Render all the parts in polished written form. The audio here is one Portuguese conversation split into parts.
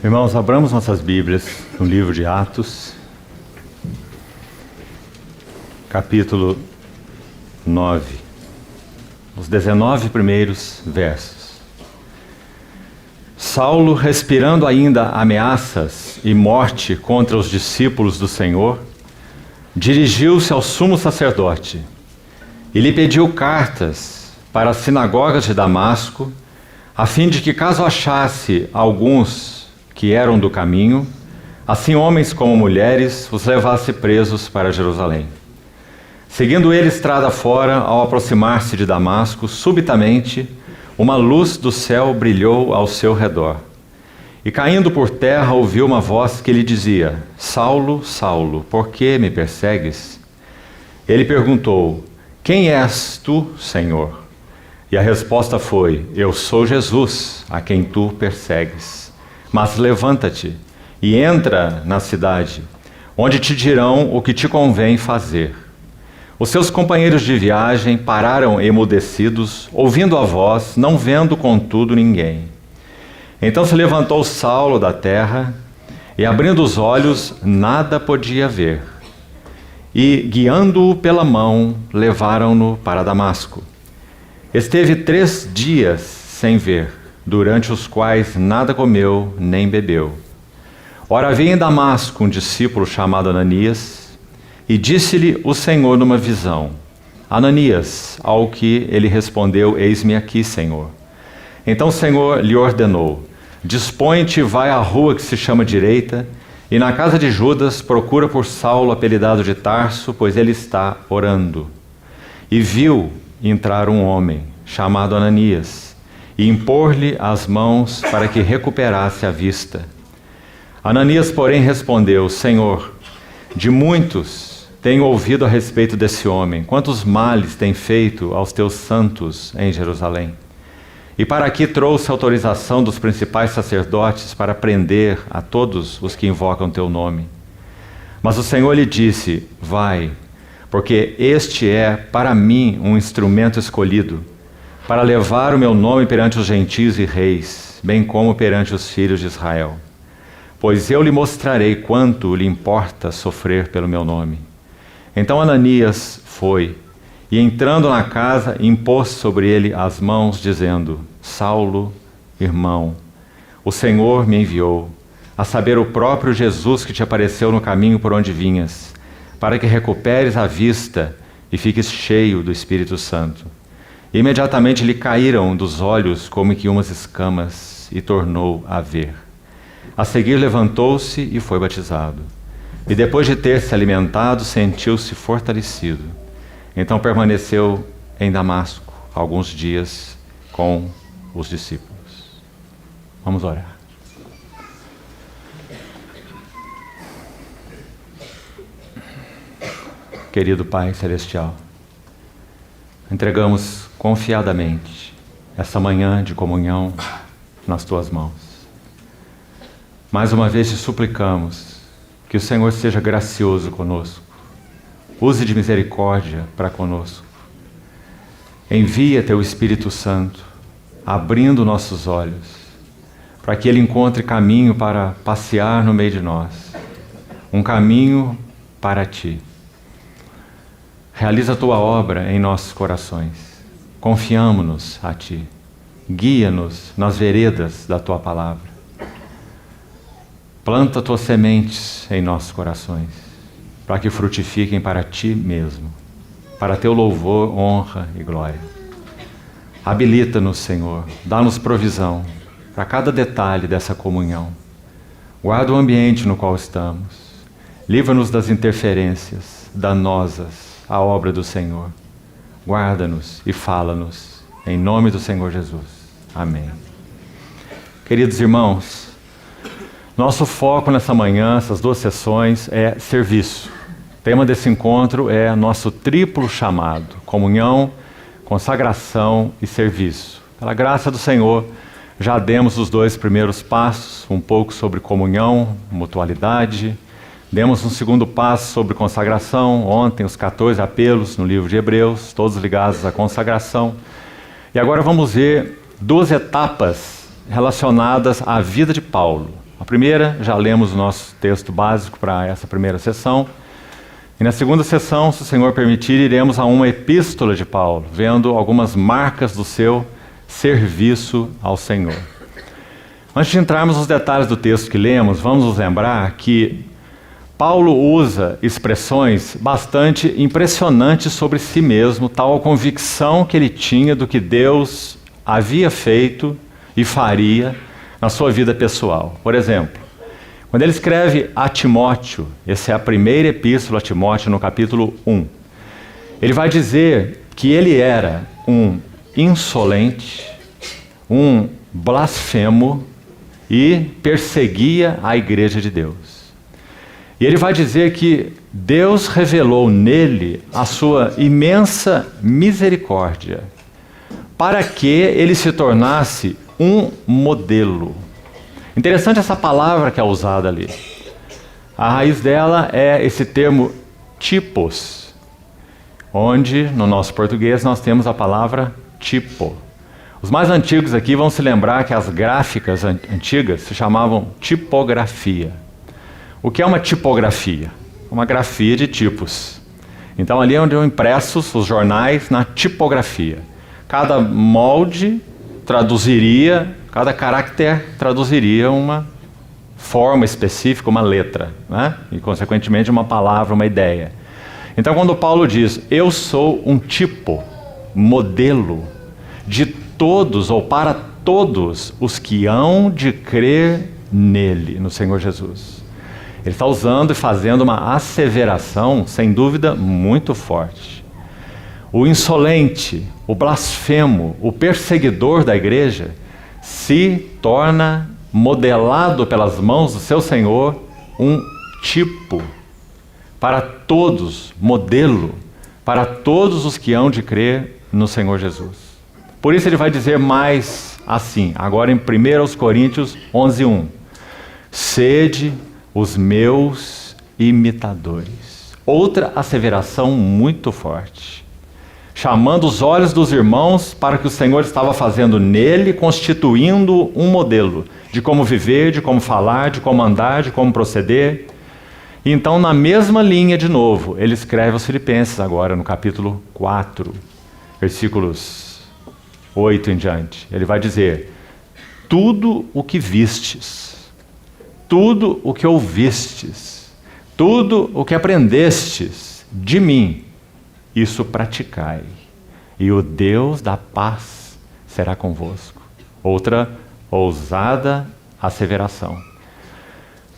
Irmãos, abramos nossas Bíblias no livro de Atos, capítulo 9, os 19 primeiros versos. Saulo, respirando ainda ameaças e morte contra os discípulos do Senhor, dirigiu-se ao sumo sacerdote e lhe pediu cartas para as sinagogas de Damasco, a fim de que, caso achasse alguns que eram do caminho, assim homens como mulheres, os levasse presos para Jerusalém. Seguindo ele estrada fora, ao aproximar-se de Damasco, subitamente uma luz do céu brilhou ao seu redor. E caindo por terra, ouviu uma voz que lhe dizia: Saulo, Saulo, por que me persegues? Ele perguntou: Quem és tu, Senhor? E a resposta foi: Eu sou Jesus, a quem tu persegues. Mas levanta-te e entra na cidade, onde te dirão o que te convém fazer. Os seus companheiros de viagem pararam emudecidos, ouvindo a voz, não vendo contudo ninguém. Então se levantou Saulo da terra, e abrindo os olhos, nada podia ver. E, guiando-o pela mão, levaram-no para Damasco. Esteve 3 dias sem ver, durante os quais nada comeu nem bebeu. Ora, havia em Damasco um discípulo chamado Ananias, e disse-lhe o Senhor numa visão: Ananias, ao que ele respondeu: Eis-me aqui, Senhor. Então o Senhor lhe ordenou: Dispõe-te e vai à rua que se chama Direita, e na casa de Judas procura por Saulo, apelidado de Tarso, pois ele está orando. E viu entrar um homem, chamado Ananias, e impor-lhe as mãos para que recuperasse a vista. Ananias, porém, respondeu: Senhor, de muitos tenho ouvido a respeito desse homem, quantos males tem feito aos teus santos em Jerusalém. E para aqui trouxe autorização dos principais sacerdotes para prender a todos os que invocam teu nome. Mas o Senhor lhe disse: Vai, porque este é para mim um instrumento escolhido, para levar o meu nome perante os gentios e reis, bem como perante os filhos de Israel. Pois eu lhe mostrarei quanto lhe importa sofrer pelo meu nome. Então Ananias foi, e entrando na casa, impôs sobre ele as mãos, dizendo: Saulo, irmão, o Senhor me enviou, a saber, o próprio Jesus que te apareceu no caminho por onde vinhas, para que recuperes a vista e fiques cheio do Espírito Santo. Imediatamente lhe caíram dos olhos como que umas escamas, e tornou a ver. A seguir levantou-se e foi batizado. E depois de ter se alimentado, sentiu-se fortalecido. Então permaneceu em Damasco alguns dias com os discípulos. Vamos orar. Querido Pai Celestial, entregamos confiadamente essa manhã de comunhão nas Tuas mãos. Mais uma vez te suplicamos que o Senhor seja gracioso conosco, use de misericórdia para conosco. Envia Teu Espírito Santo, abrindo nossos olhos, para que Ele encontre caminho para passear no meio de nós, um caminho para Ti. Realiza a Tua obra em nossos corações. Confiamo-nos a Ti. Guia-nos nas veredas da Tua palavra. Planta Tuas sementes em nossos corações, para que frutifiquem para Ti mesmo, para Teu louvor, honra e glória. Habilita-nos, Senhor, dá-nos provisão para cada detalhe dessa comunhão. Guarda o ambiente no qual estamos. Livra-nos das interferências danosas à obra do Senhor. Guarda-nos e fala-nos, em nome do Senhor Jesus. Amém. Queridos irmãos, nosso foco nessa manhã, essas 2 sessões, é serviço. O tema desse encontro é nosso triplo chamado: comunhão, consagração e serviço. Pela graça do Senhor, já demos os 2 primeiros passos, um pouco sobre comunhão, mutualidade. Demos um segundo passo sobre consagração, ontem os 14 apelos no livro de Hebreus, todos ligados à consagração. E agora vamos ver 2 etapas relacionadas à vida de Paulo, A primeira, já lemos o nosso texto básico para essa primeira sessão. E na segunda sessão, se o Senhor permitir, iremos a uma epístola de Paulo, vendo algumas marcas do seu serviço ao Senhor. Antes de entrarmos nos detalhes do texto que lemos, vamos nos lembrar que Paulo usa expressões bastante impressionantes sobre si mesmo, tal a convicção que ele tinha do que Deus havia feito e faria na sua vida pessoal. Por exemplo, quando ele escreve a Timóteo, essa é a primeira epístola a Timóteo no capítulo 1, ele vai dizer que ele era um insolente, um blasfemo e perseguia a igreja de Deus. E ele vai dizer que Deus revelou nele a sua imensa misericórdia para que ele se tornasse um modelo. Interessante essa palavra que é usada ali. A raiz dela é esse termo tipos, onde no nosso português nós temos a palavra tipo. Os mais antigos aqui vão se lembrar que as gráficas antigas se chamavam tipografia. O que é uma tipografia? Uma grafia de tipos. Então ali é onde são impressos os jornais na tipografia. Cada molde traduziria, cada caractere traduziria uma forma específica, uma letra, né? E consequentemente uma palavra, uma ideia. Então quando Paulo diz, eu sou um tipo, modelo de todos ou para todos os que hão de crer nele, no Senhor Jesus. Ele está usando e fazendo uma asseveração, sem dúvida, muito forte. O insolente, o blasfemo, o perseguidor da igreja se torna, modelado pelas mãos do seu Senhor, um tipo para todos, modelo para todos os que hão de crer no Senhor Jesus. Por isso ele vai dizer mais assim, agora em 1 Coríntios 11:1. Sede os meus imitadores. Outra asseveração muito forte. Chamando os olhos dos irmãos para que o Senhor estava fazendo nele, constituindo um modelo de como viver, de como falar, de como andar, de como proceder. E então, na mesma linha de novo, ele escreve aos Filipenses agora, no capítulo 4, versículos 8 em diante. Ele vai dizer, tudo o que vistes, tudo o que ouvistes, tudo o que aprendestes de mim, isso praticai, e o Deus da paz será convosco. Outra ousada asseveração.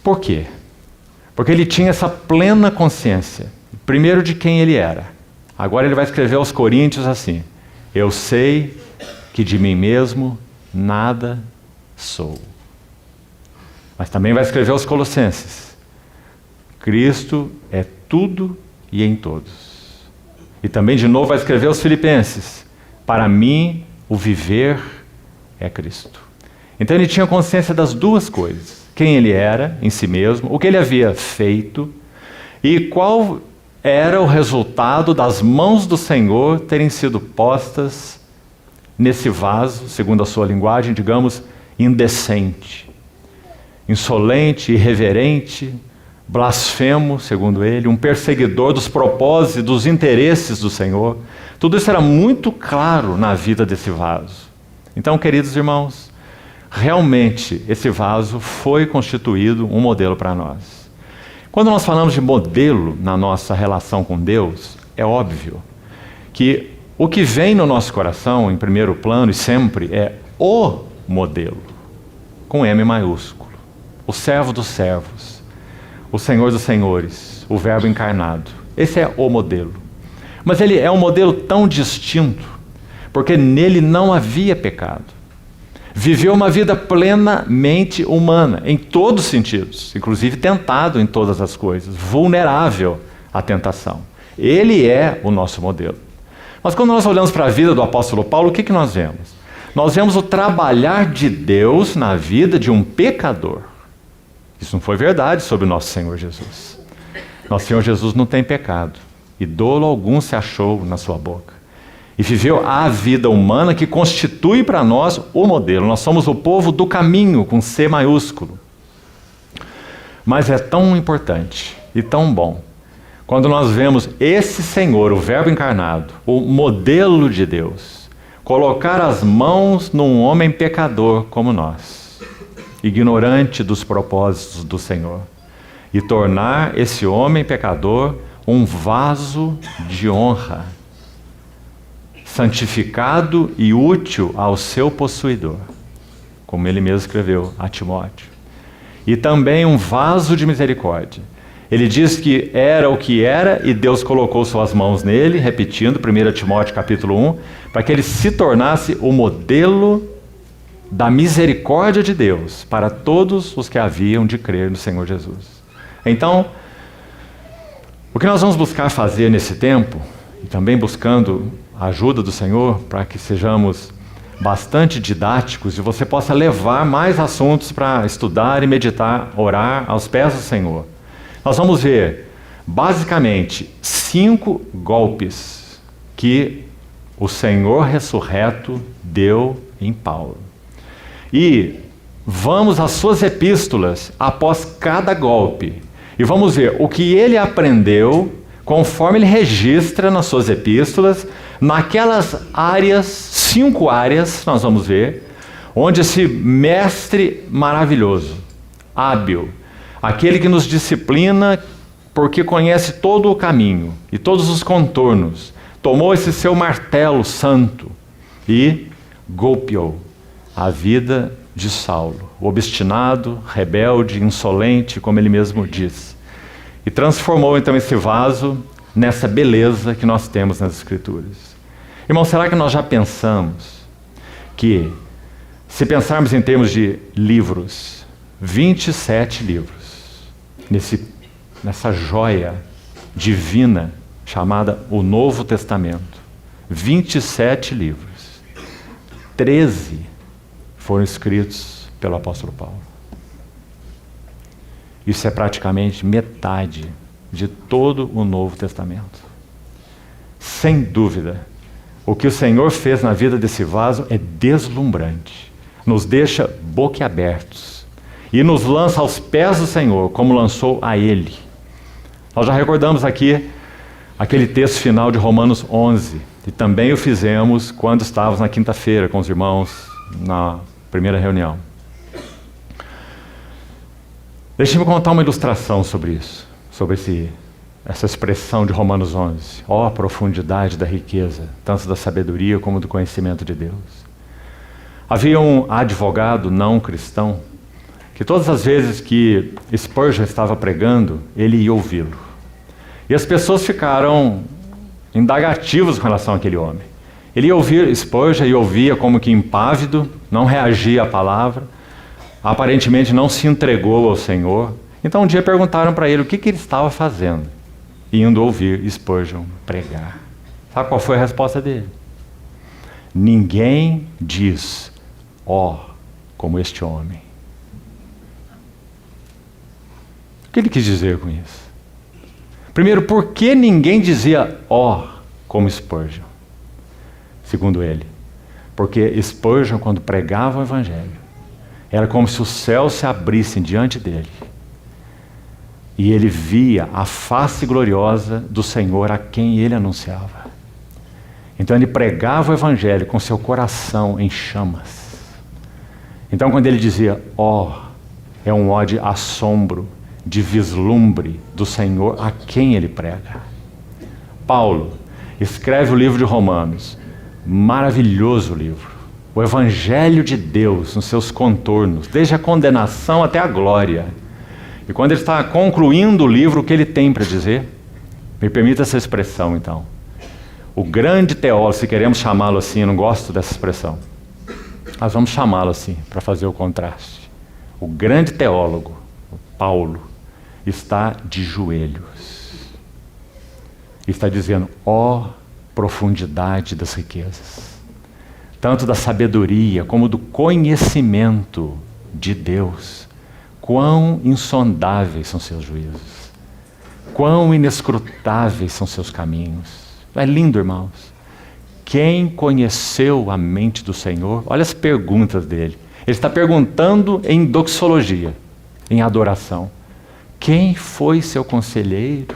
Por quê? Porque ele tinha essa plena consciência, primeiro de quem ele era. Agora ele vai escrever aos Coríntios assim, eu sei que de mim mesmo nada sou. Mas também vai escrever aos Colossenses, Cristo é tudo e em todos. E também de novo vai escrever aos Filipenses, para mim o viver é Cristo. Então ele tinha consciência das duas coisas, quem ele era em si mesmo, o que ele havia feito e qual era o resultado das mãos do Senhor terem sido postas nesse vaso, segundo a sua linguagem, digamos, indecente, insolente, irreverente, blasfemo, segundo ele, um perseguidor dos propósitos, dos interesses do Senhor. Tudo isso era muito claro na vida desse vaso. Então, queridos irmãos, realmente esse vaso foi constituído um modelo para nós. Quando nós falamos de modelo na nossa relação com Deus, é óbvio que o que vem no nosso coração, em primeiro plano e sempre, é o modelo, com M maiúsculo, o servo dos servos, o Senhor dos senhores, o Verbo encarnado. Esse é o modelo. Mas ele é um modelo tão distinto, porque nele não havia pecado. Viveu uma vida plenamente humana, em todos os sentidos, inclusive tentado em todas as coisas, vulnerável à tentação. Ele é o nosso modelo. Mas quando nós olhamos para a vida do apóstolo Paulo, o que nós vemos? Nós vemos o trabalhar de Deus na vida de um pecador. Isso não foi verdade sobre o nosso Senhor Jesus. Nosso Senhor Jesus não tem pecado, e dolo algum se achou na sua boca. E viveu a vida humana que constitui para nós o modelo. Nós somos o povo do caminho, com C maiúsculo. Mas é tão importante e tão bom quando nós vemos esse Senhor, o Verbo encarnado, o modelo de Deus, colocar as mãos num homem pecador como nós, ignorante dos propósitos do Senhor, e tornar esse homem pecador um vaso de honra, santificado e útil ao seu possuidor, como ele mesmo escreveu a Timóteo. E também um vaso de misericórdia. Ele diz que era o que era e Deus colocou suas mãos nele, repetindo, 1 Timóteo capítulo 1, para que ele se tornasse o modelo da misericórdia de Deus para todos os que haviam de crer no Senhor Jesus. Então, o que nós vamos buscar fazer nesse tempo, e também buscando a ajuda do Senhor para que sejamos bastante didáticos e você possa levar mais assuntos para estudar e meditar, orar aos pés do Senhor. Nós vamos ver, basicamente, 5 golpes que o Senhor ressurreto deu em Paulo. E vamos às suas epístolas após cada golpe. E vamos ver o que ele aprendeu conforme ele registra nas suas epístolas, naquelas áreas, 5 áreas, nós vamos ver, onde esse mestre maravilhoso, hábil, aquele que nos disciplina porque conhece todo o caminho e todos os contornos, tomou esse seu martelo santo e golpeou a vida de Saulo, o obstinado, rebelde, insolente, como ele mesmo diz. E transformou então esse vaso nessa beleza que nós temos nas Escrituras. Irmão, será que nós já pensamos que, se pensarmos em termos de livros, 27 livros, nessa joia divina chamada o Novo Testamento, 27 livros, 13 foram escritos pelo apóstolo Paulo. Isso é praticamente metade de todo o Novo Testamento. Sem dúvida, o que o Senhor fez na vida desse vaso é deslumbrante. Nos deixa boquiabertos e nos lança aos pés do Senhor, como lançou a Ele. Nós já recordamos aqui aquele texto final de Romanos 11, e também o fizemos quando estávamos na quinta-feira com os irmãos na primeira reunião. Deixe-me contar uma ilustração sobre isso, sobre essa expressão de Romanos 11. Ó, profundidade da riqueza, tanto da sabedoria como do conhecimento de Deus. Havia um advogado não cristão que todas as vezes que Spurgeon estava pregando, ele ia ouvi-lo. E as pessoas ficaram indagativas com relação àquele homem. Ele ia ouvir Spurgeon e ouvia como que impávido, não reagia à palavra, aparentemente não se entregou ao Senhor. Então um dia perguntaram para ele o que ele estava fazendo, indo ouvir Spurgeon pregar. Sabe qual foi a resposta dele? Ninguém diz, ó, como este homem. O que ele quis dizer com isso? Primeiro, por que ninguém dizia, ó, como Spurgeon? Segundo ele, porque Spurgeon, quando pregava o Evangelho, era como se os céus se abrissem diante dele. E ele via a face gloriosa do Senhor a quem ele anunciava. Então ele pregava o Evangelho com seu coração em chamas. Então quando ele dizia, ó, é um ó de assombro, de vislumbre do Senhor a quem ele prega. Paulo escreve o livro de Romanos, maravilhoso livro. O Evangelho de Deus nos seus contornos, desde a condenação até a glória. E quando ele está concluindo o livro, o que ele tem para dizer? Me permita essa expressão, então. O grande teólogo, se queremos chamá-lo assim, eu não gosto dessa expressão. Nós vamos chamá-lo assim, para fazer o contraste. O grande teólogo, Paulo, está de joelhos. Está dizendo, ó profundidade das riquezas, tanto da sabedoria como do conhecimento de Deus. Quão insondáveis são seus juízos, quão inescrutáveis são seus caminhos. É lindo, irmãos. Quem conheceu a mente do Senhor? Olha as perguntas dele. Ele está perguntando em doxologia, em adoração. Quem foi seu conselheiro?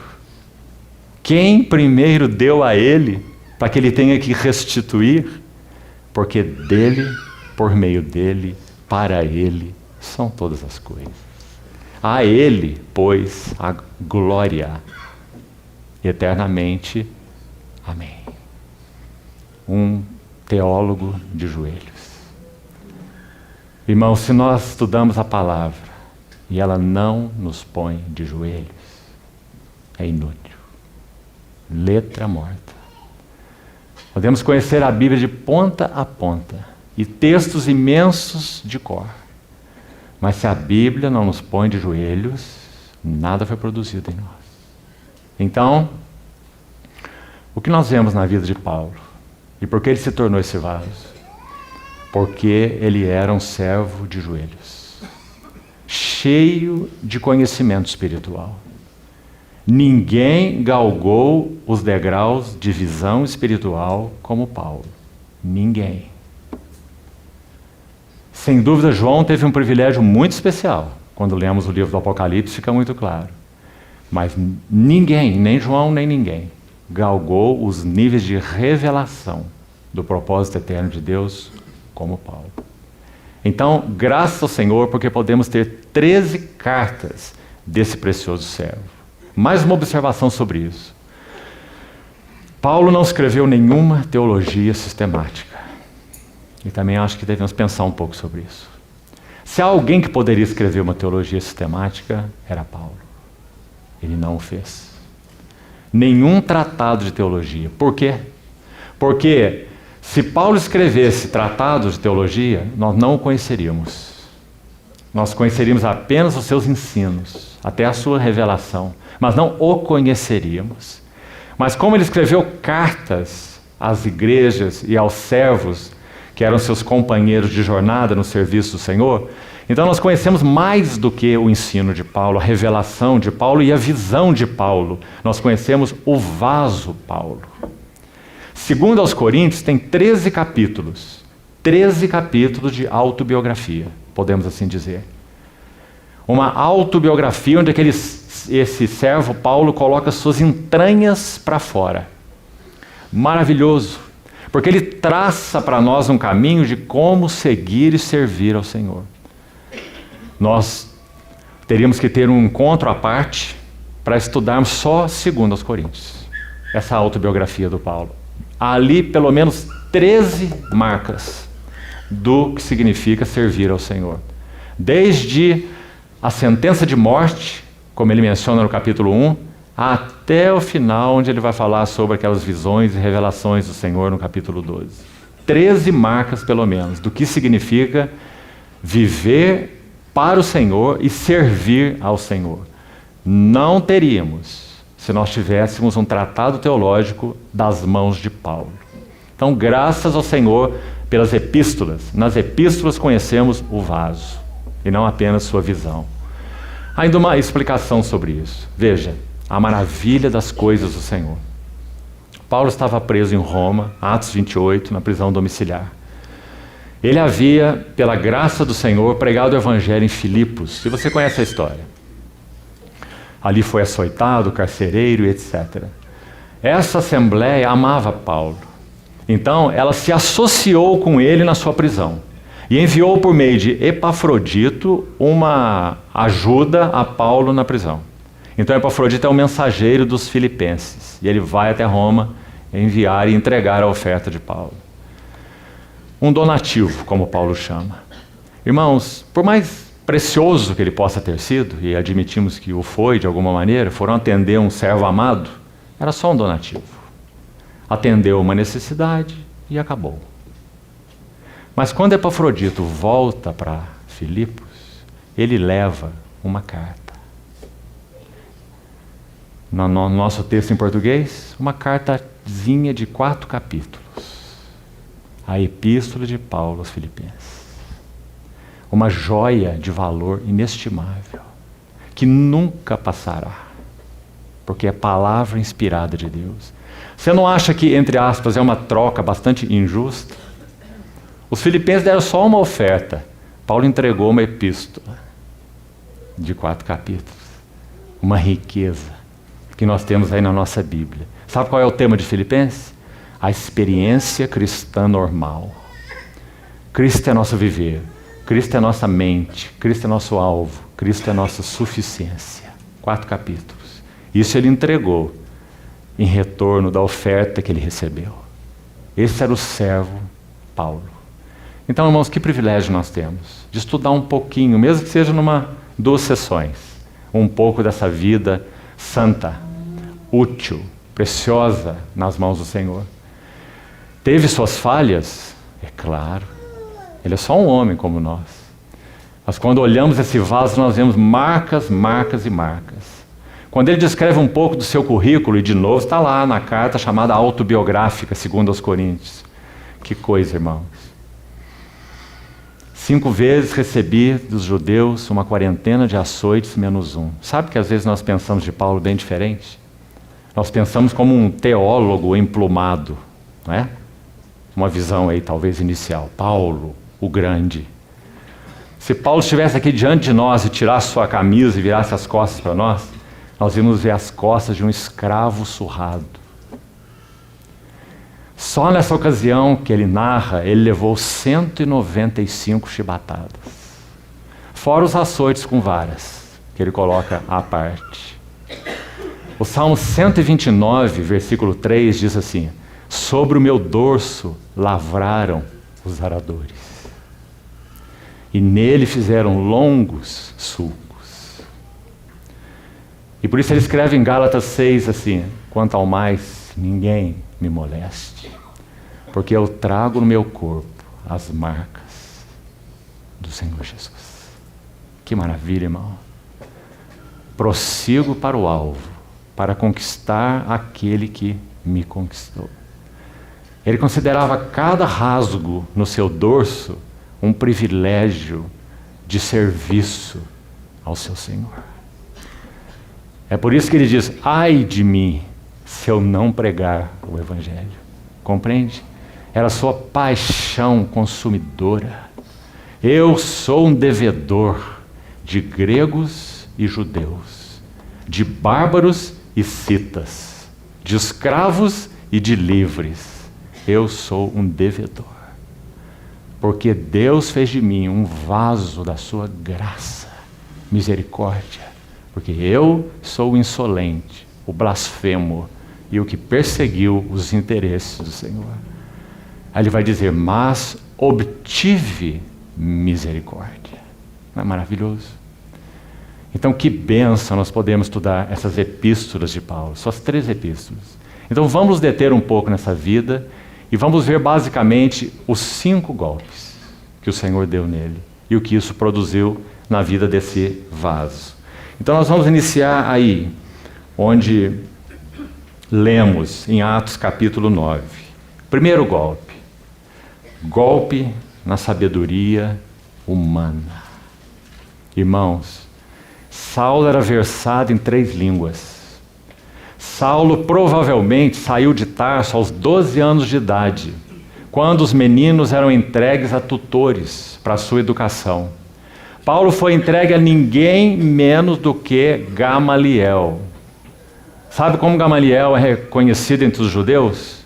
Quem primeiro deu a ele, para que ele tenha que restituir? Porque dele, por meio dele, para ele, são todas as coisas. A ele, pois, a glória eternamente. Amém. Um teólogo de joelhos. Irmãos, se nós estudamos a palavra e ela não nos põe de joelhos, é inútil. Letra morta. Podemos conhecer a Bíblia de ponta a ponta e textos imensos de cor. Mas se a Bíblia não nos põe de joelhos, nada foi produzido em nós. Então, o que nós vemos na vida de Paulo? E por que ele se tornou esse vaso? Porque ele era um servo de joelhos, cheio de conhecimento espiritual. Ninguém galgou os degraus de visão espiritual como Paulo. Ninguém. Sem dúvida, João teve um privilégio muito especial. Quando lemos o livro do Apocalipse, fica muito claro. Mas ninguém, nem João, nem ninguém, galgou os níveis de revelação do propósito eterno de Deus como Paulo. Então, graças ao Senhor, porque podemos ter 13 cartas desse precioso servo. Mais uma observação sobre isso. Paulo não escreveu nenhuma teologia sistemática. E também acho que devemos pensar um pouco sobre isso. Se há alguém que poderia escrever uma teologia sistemática, era Paulo. Ele não o fez. Nenhum tratado de teologia. Por quê? Porque se Paulo escrevesse tratados de teologia, nós não o conheceríamos. Nós conheceríamos apenas os seus ensinos, até a sua revelação, mas não o conheceríamos. Mas como ele escreveu cartas às igrejas e aos servos, que eram seus companheiros de jornada no serviço do Senhor, então nós conhecemos mais do que o ensino de Paulo, a revelação de Paulo e a visão de Paulo. Nós conhecemos o vaso Paulo. Segundo aos Coríntios, tem 13 capítulos. 13 capítulos de autobiografia, podemos assim dizer. Uma autobiografia onde esse servo Paulo coloca suas entranhas para fora. Maravilhoso, porque ele traça para nós um caminho de como seguir e servir ao Senhor. Nós teríamos que ter um encontro à parte para estudarmos só segundo aos Coríntios, essa autobiografia do Paulo. Há ali pelo menos 13 marcas do que significa servir ao Senhor. Desde a sentença de morte, como ele menciona no capítulo 1, até o final, onde ele vai falar sobre aquelas visões e revelações do Senhor no capítulo 12. 13 marcas, pelo menos, do que significa viver para o Senhor e servir ao Senhor. Não teríamos se nós tivéssemos um tratado teológico das mãos de Paulo. Então, graças ao Senhor pelas epístolas. Nas epístolas conhecemos o vaso, e não apenas sua visão. Ainda uma explicação sobre isso. Veja, a maravilha das coisas do Senhor. Paulo estava preso em Roma, Atos 28, na prisão domiciliar. Ele havia, pela graça do Senhor, pregado o evangelho em Filipos, e você conhece a história. Ali foi açoitado, carcereiro, etc. Essa assembleia amava Paulo. Então, ela se associou com ele na sua prisão e enviou por meio de Epafrodito uma ajuda a Paulo na prisão. Então, Epafrodito é o mensageiro dos filipenses e ele vai até Roma enviar e entregar a oferta de Paulo. Um donativo, como Paulo chama. Irmãos, por mais precioso que ele possa ter sido, e admitimos que o foi de alguma maneira, foram atender um servo amado, era só um donativo. Atendeu uma necessidade e acabou. Mas quando Epafrodito volta para Filipos, ele leva uma carta. No nosso texto em português, uma cartazinha de 4 capítulos. A Epístola de Paulo aos Filipenses. Uma joia de valor inestimável, que nunca passará, porque é palavra inspirada de Deus. Você não acha que, entre aspas, é uma troca bastante injusta? Os filipenses deram só uma oferta. Paulo entregou uma epístola de 4 capítulos. uma riqueza que nós temos aí na nossa Bíblia. Sabe qual é o tema de Filipenses? A experiência cristã normal. Cristo é nosso viver, Cristo é nossa mente, Cristo é nosso alvo, Cristo é nossa suficiência. 4 capítulos. Isso ele entregou em retorno da oferta que ele recebeu. Esse era o servo Paulo. Então, irmãos, que privilégio nós temos de estudar um pouquinho, mesmo que seja 2 sessões, um pouco dessa vida santa, útil, preciosa nas mãos do Senhor. Teve suas falhas? É claro. Ele é só um homem como nós. Mas quando olhamos esse vaso, nós vemos marcas, marcas e marcas. Quando ele descreve um pouco do seu currículo, e de novo está lá na carta chamada autobiográfica, segundo aos Coríntios. Que coisa, irmãos. 5 vezes recebi dos judeus uma quarentena de açoites menos 1. Sabe que às vezes nós pensamos de Paulo bem diferente? Nós pensamos como um teólogo emplumado, não é? Uma visão aí talvez inicial. Paulo, o grande. Se Paulo estivesse aqui diante de nós e tirasse sua camisa e virasse as costas para nós, nós íamos ver as costas de um escravo surrado. Só nessa ocasião que ele narra, ele levou 195 chibatadas. Fora os açoites com varas, que ele coloca à parte. O Salmo 129, versículo 3, diz assim: sobre o meu dorso lavraram os aradores, e nele fizeram longos sulcos. E por isso ele escreve em Gálatas 6 assim: quanto ao mais, ninguém me moleste, porque eu trago no meu corpo as marcas do Senhor Jesus. Que maravilha, irmão. Prossigo para o alvo, para conquistar aquele que me conquistou. Ele considerava cada rasgo no seu dorso um privilégio de serviço ao seu Senhor. É por isso que ele diz: ai de mim se eu não pregar o Evangelho. Compreende? Era a sua paixão consumidora. Eu sou um devedor de gregos e judeus, de bárbaros e citas, de escravos e de livres. Eu sou um devedor, porque Deus fez de mim um vaso da sua graça, misericórdia, porque eu sou o insolente, o blasfemo e o que perseguiu os interesses do Senhor. Aí ele vai dizer: mas obtive misericórdia. Não é maravilhoso? Então, que bênção nós podemos estudar essas epístolas de Paulo, suas 3 epístolas. Então, vamos nos deter um pouco nessa vida e vamos ver basicamente os 5 golpes que o Senhor deu nele e o que isso produziu na vida desse vaso. Então, nós vamos iniciar aí, onde lemos em Atos capítulo 9. Primeiro golpe. Golpe na sabedoria humana. Irmãos, Saulo era versado em 3 línguas. Saulo provavelmente saiu de Tarso aos 12 anos de idade, quando os meninos eram entregues a tutores para a sua educação. Paulo foi entregue a ninguém menos do que Gamaliel. Sabe como Gamaliel é reconhecido entre os judeus?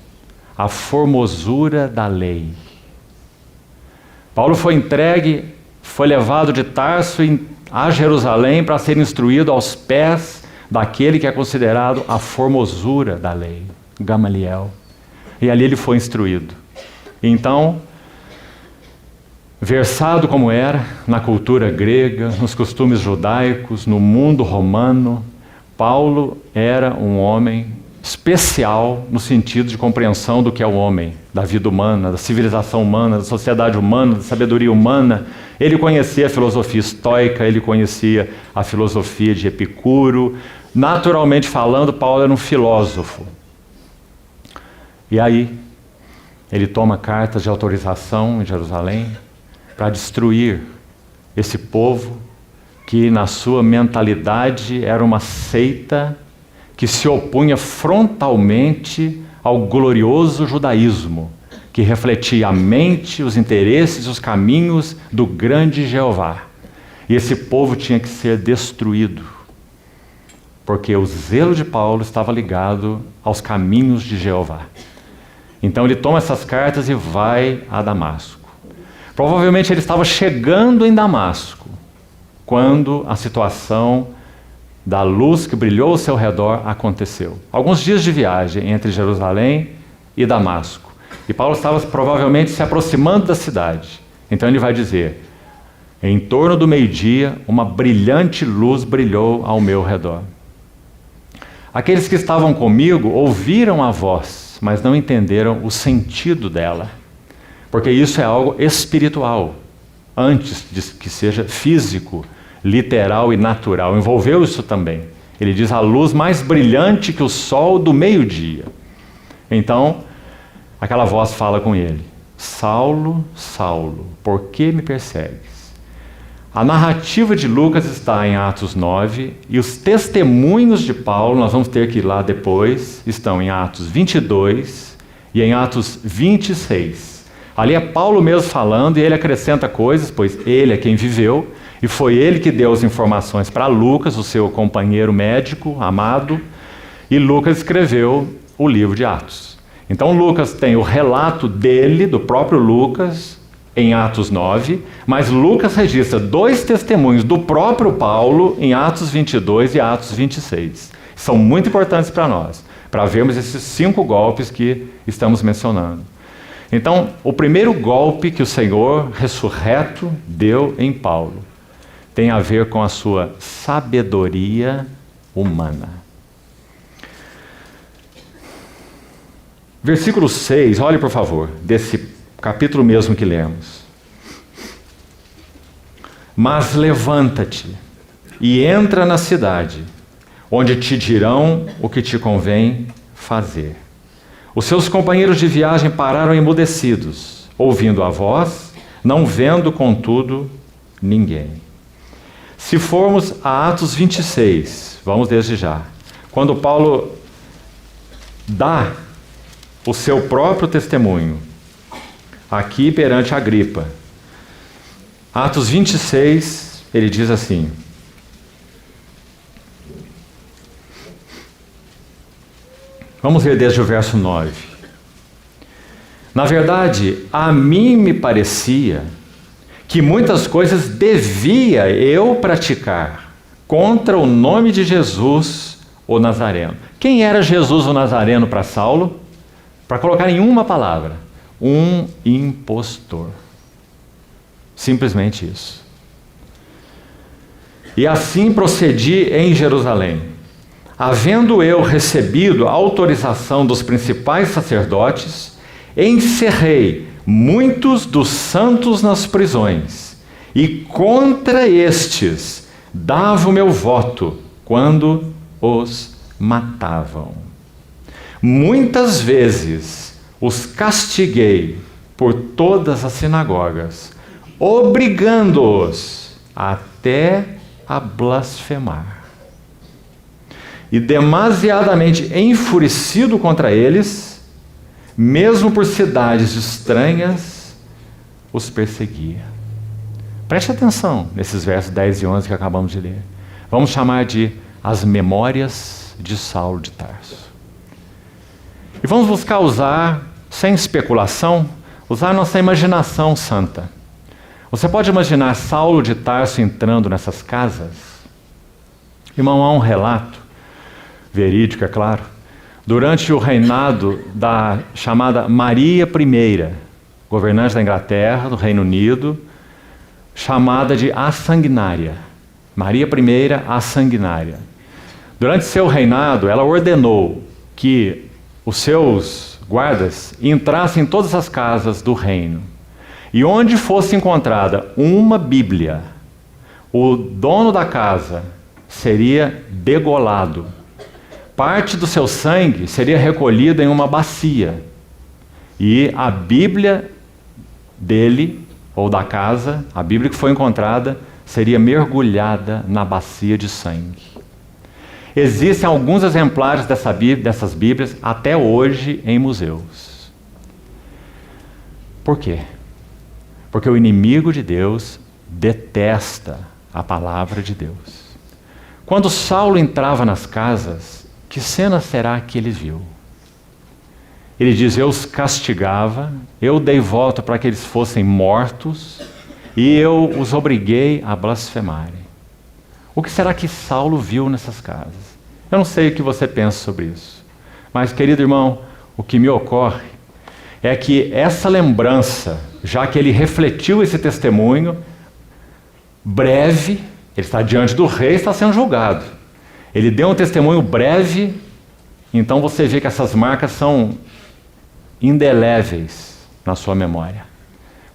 A formosura da lei. Paulo foi entregue, foi levado de Tarso a Jerusalém para ser instruído aos pés daquele que é considerado a formosura da lei, Gamaliel. E ali ele foi instruído. Então, versado como era na cultura grega, nos costumes judaicos, no mundo romano, Paulo era um homem especial no sentido de compreensão do que é o homem, da vida humana, da civilização humana, da sociedade humana, da sabedoria humana. Ele conhecia a filosofia estoica, ele conhecia a filosofia de Epicuro. Naturalmente falando, Paulo era um filósofo. E aí, ele toma cartas de autorização em Jerusalém para destruir esse povo que na sua mentalidade era uma seita que se opunha frontalmente ao glorioso judaísmo, que refletia a mente, os interesses, os caminhos do grande Jeová. E esse povo tinha que ser destruído. porque o zelo de Paulo estava ligado aos caminhos de Jeová. Então ele toma essas cartas e vai a Damasco. Provavelmente ele estava chegando em Damasco, quando a situação da luz que brilhou ao seu redor aconteceu. Alguns dias de viagem entre Jerusalém e Damasco. E Paulo estava provavelmente se aproximando da cidade. Então ele vai dizer: em torno do meio-dia, uma brilhante luz brilhou ao meu redor. Aqueles que estavam comigo ouviram a voz, mas não entenderam o sentido dela, porque isso é algo espiritual, antes de que seja físico, literal e natural. Envolveu isso também. Ele diz: a luz mais brilhante que o sol do meio-dia. Então, aquela voz fala com ele: Saulo, Saulo, por que me persegues? A narrativa de Lucas está em Atos 9, e os testemunhos de Paulo, nós vamos ter que ir lá depois, estão em Atos 22 e em Atos 26. Ali é Paulo mesmo falando, e ele acrescenta coisas, pois ele é quem viveu, e foi ele que deu as informações para Lucas, o seu companheiro médico, amado, e Lucas escreveu o livro de Atos. Então Lucas tem o relato dele, do próprio Lucas, em Atos 9, mas Lucas registra 2 testemunhos do próprio Paulo em Atos 22 e Atos 26. São muito importantes para nós, para vermos esses 5 golpes que estamos mencionando. Então, o primeiro golpe que o Senhor ressurreto deu em Paulo tem a ver com a sua sabedoria humana. Versículo 6, olhe por favor, desse capítulo mesmo que lemos. Mas levanta-te e entra na cidade, onde te dirão o que te convém fazer. Os seus companheiros de viagem pararam emudecidos, ouvindo a voz, não vendo, contudo, ninguém. Se formos a Atos 26, vamos desde já, quando Paulo dá o seu próprio testemunho, aqui perante Agripa. Atos 26, ele diz assim: vamos ver desde o verso 9. Na verdade, a mim me parecia que muitas coisas devia eu praticar contra o nome de Jesus, o Nazareno. Quem era Jesus, o Nazareno, para Saulo? Para colocar em uma palavra: um impostor. Simplesmente isso. E assim procedi em Jerusalém, havendo eu recebido a autorização dos principais sacerdotes, encerrei muitos dos santos nas prisões, e contra estes dava o meu voto quando os matavam. Muitas vezes os castiguei por todas as sinagogas, obrigando-os até a blasfemar. E demasiadamente enfurecido contra eles, mesmo por cidades estranhas, os perseguia. Preste atenção nesses versos 10 e 11 que acabamos de ler. Vamos chamar de as memórias de Saulo de Tarso. E vamos buscar usar, sem especulação, usar nossa imaginação santa. Você pode imaginar Saulo de Tarso entrando nessas casas? Irmão, há um relato, verídico, é claro, durante o reinado da chamada Maria I, governante da Inglaterra, do Reino Unido, chamada de a Sanguinária. Maria I, a Sanguinária. Durante seu reinado, ela ordenou que os seus guardas entrassem em todas as casas do reino. E onde fosse encontrada uma Bíblia, o dono da casa seria degolado. Parte do seu sangue seria recolhida em uma bacia. E a Bíblia dele, ou da casa, a Bíblia que foi encontrada, seria mergulhada na bacia de sangue. Existem alguns exemplares dessas Bíblias até hoje em museus. Por quê? Porque o inimigo de Deus detesta a palavra de Deus. Quando Saulo entrava nas casas, que cena será que ele viu? Ele diz: eu os castigava, eu dei voto para que eles fossem mortos, e eu os obriguei a blasfemarem. O que será que Saulo viu nessas casas? Eu não sei o que você pensa sobre isso, mas, querido irmão, o que me ocorre é que essa lembrança, já que ele refletiu esse testemunho, breve, ele está diante do rei, está sendo julgado. Ele deu um testemunho breve, então você vê que essas marcas são indeléveis na sua memória.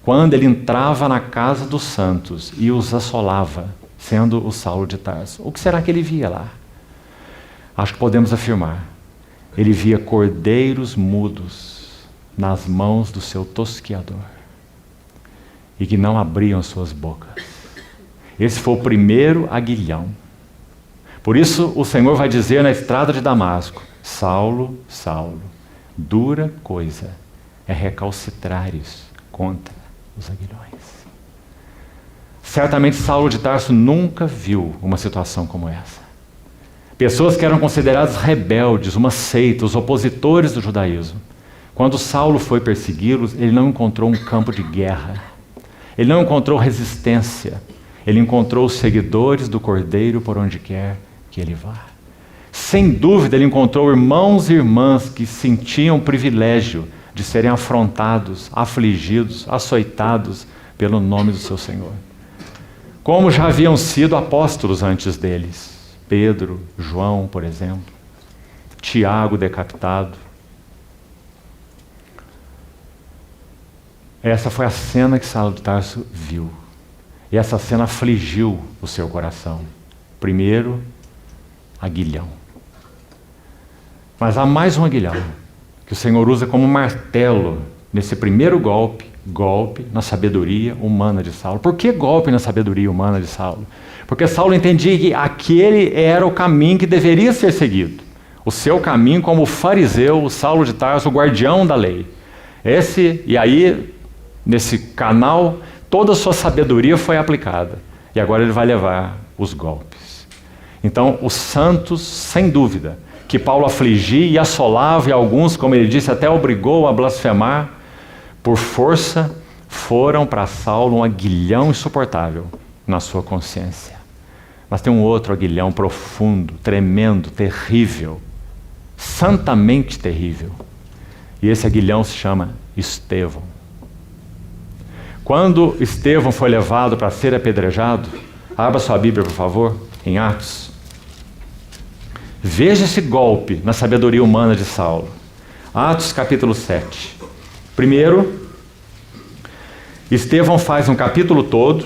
Quando ele entrava na casa dos santos e os assolava, sendo o Saulo de Tarso, o que será que ele via lá? Acho que podemos afirmar, ele via cordeiros mudos nas mãos do seu tosquiador e que não abriam suas bocas. Esse foi o primeiro aguilhão. Por isso o Senhor vai dizer na estrada de Damasco: Saulo, Saulo, dura coisa é recalcitrares contra os aguilhões. Certamente Saulo de Tarso nunca viu uma situação como essa. Pessoas que eram consideradas rebeldes, uma seita, os opositores do judaísmo. Quando Saulo foi persegui-los, ele não encontrou um campo de guerra. Ele não encontrou resistência. Ele encontrou os seguidores do Cordeiro por onde quer que ele vá. Sem dúvida, ele encontrou irmãos e irmãs que sentiam o privilégio de serem afrontados, afligidos, açoitados pelo nome do seu Senhor. Como já haviam sido apóstolos antes deles. Pedro, João, por exemplo. Tiago decapitado. Essa foi a cena que Saulo de Tarso viu. E essa cena afligiu o seu coração. Primeiro, aguilhão. Mas há mais um aguilhão, que o Senhor usa como martelo nesse primeiro golpe na sabedoria humana de Saulo. Por que golpe na sabedoria humana de Saulo? Porque Saulo entendia que aquele era o caminho que deveria ser seguido. O seu caminho como fariseu, o Saulo de Tarso, o guardião da lei. E aí, nesse canal, toda a sua sabedoria foi aplicada. E agora ele vai levar os golpes. Então, os santos, sem dúvida, que Paulo afligia e assolava, e alguns, como ele disse, até obrigou a blasfemar, por força, foram para Saulo um aguilhão insuportável na sua consciência. Mas tem um outro aguilhão profundo, tremendo, terrível, santamente terrível. E esse aguilhão se chama Estevão. Quando Estevão foi levado para ser apedrejado, abra sua Bíblia, por favor, em Atos. Veja esse golpe na sabedoria humana de Saulo. Atos capítulo 7. Primeiro, Estevão faz um capítulo todo,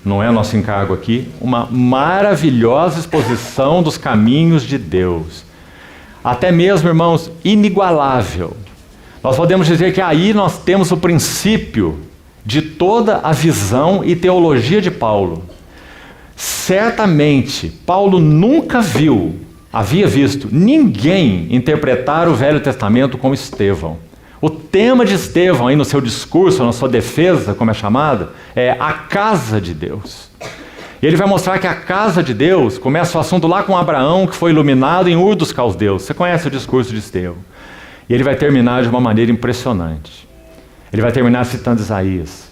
não é nosso encargo aqui, uma maravilhosa exposição dos caminhos de Deus. Até mesmo, irmãos, inigualável. Nós podemos dizer que aí nós temos o princípio de toda a visão e teologia de Paulo. Certamente, Paulo nunca havia visto ninguém interpretar o Velho Testamento como Estevão. O tema de Estevão, aí no seu discurso, na sua defesa, como é chamada, é a casa de Deus. E ele vai mostrar que a casa de Deus, começa o assunto lá com Abraão, que foi iluminado em Ur dos Caldeus. Você conhece o discurso de Estevão. E ele vai terminar de uma maneira impressionante. Ele vai terminar citando Isaías,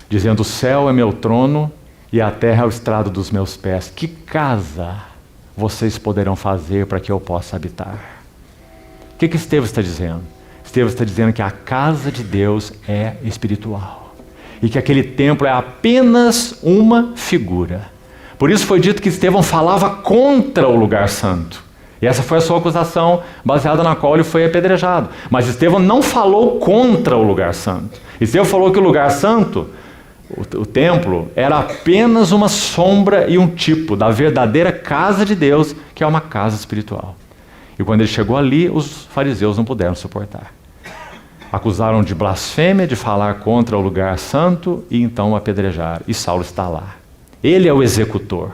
dizendo: o céu é meu trono e a terra é o estrado dos meus pés. Que casa vocês poderão fazer para que eu possa habitar? O que Estevão está dizendo? Estevão está dizendo que a casa de Deus é espiritual e que aquele templo é apenas uma figura. Por isso foi dito que Estevão falava contra o lugar santo. E essa foi a sua acusação, baseada na qual ele foi apedrejado. Mas Estevão não falou contra o lugar santo. Estevão falou que o lugar santo, o templo, era apenas uma sombra e um tipo da verdadeira casa de Deus, que é uma casa espiritual. E quando ele chegou ali, os fariseus não puderam suportar. Acusaram de blasfêmia, de falar contra o lugar santo, e então o apedrejaram. E Saulo está lá. Ele é o executor.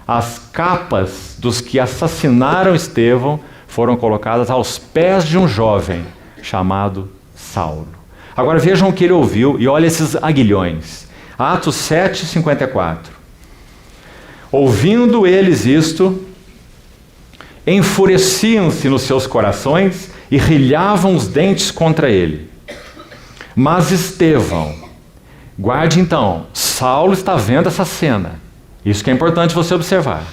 As capas dos que assassinaram Estevão foram colocadas aos pés de um jovem chamado Saulo. Agora vejam o que ele ouviu e olha esses aguilhões. Atos 7, 54. Ouvindo eles isto, enfureciam-se nos seus corações e rilhavam os dentes contra ele. Mas Estevão, guarde então, Saulo está vendo essa cena. Isso que é importante você observar.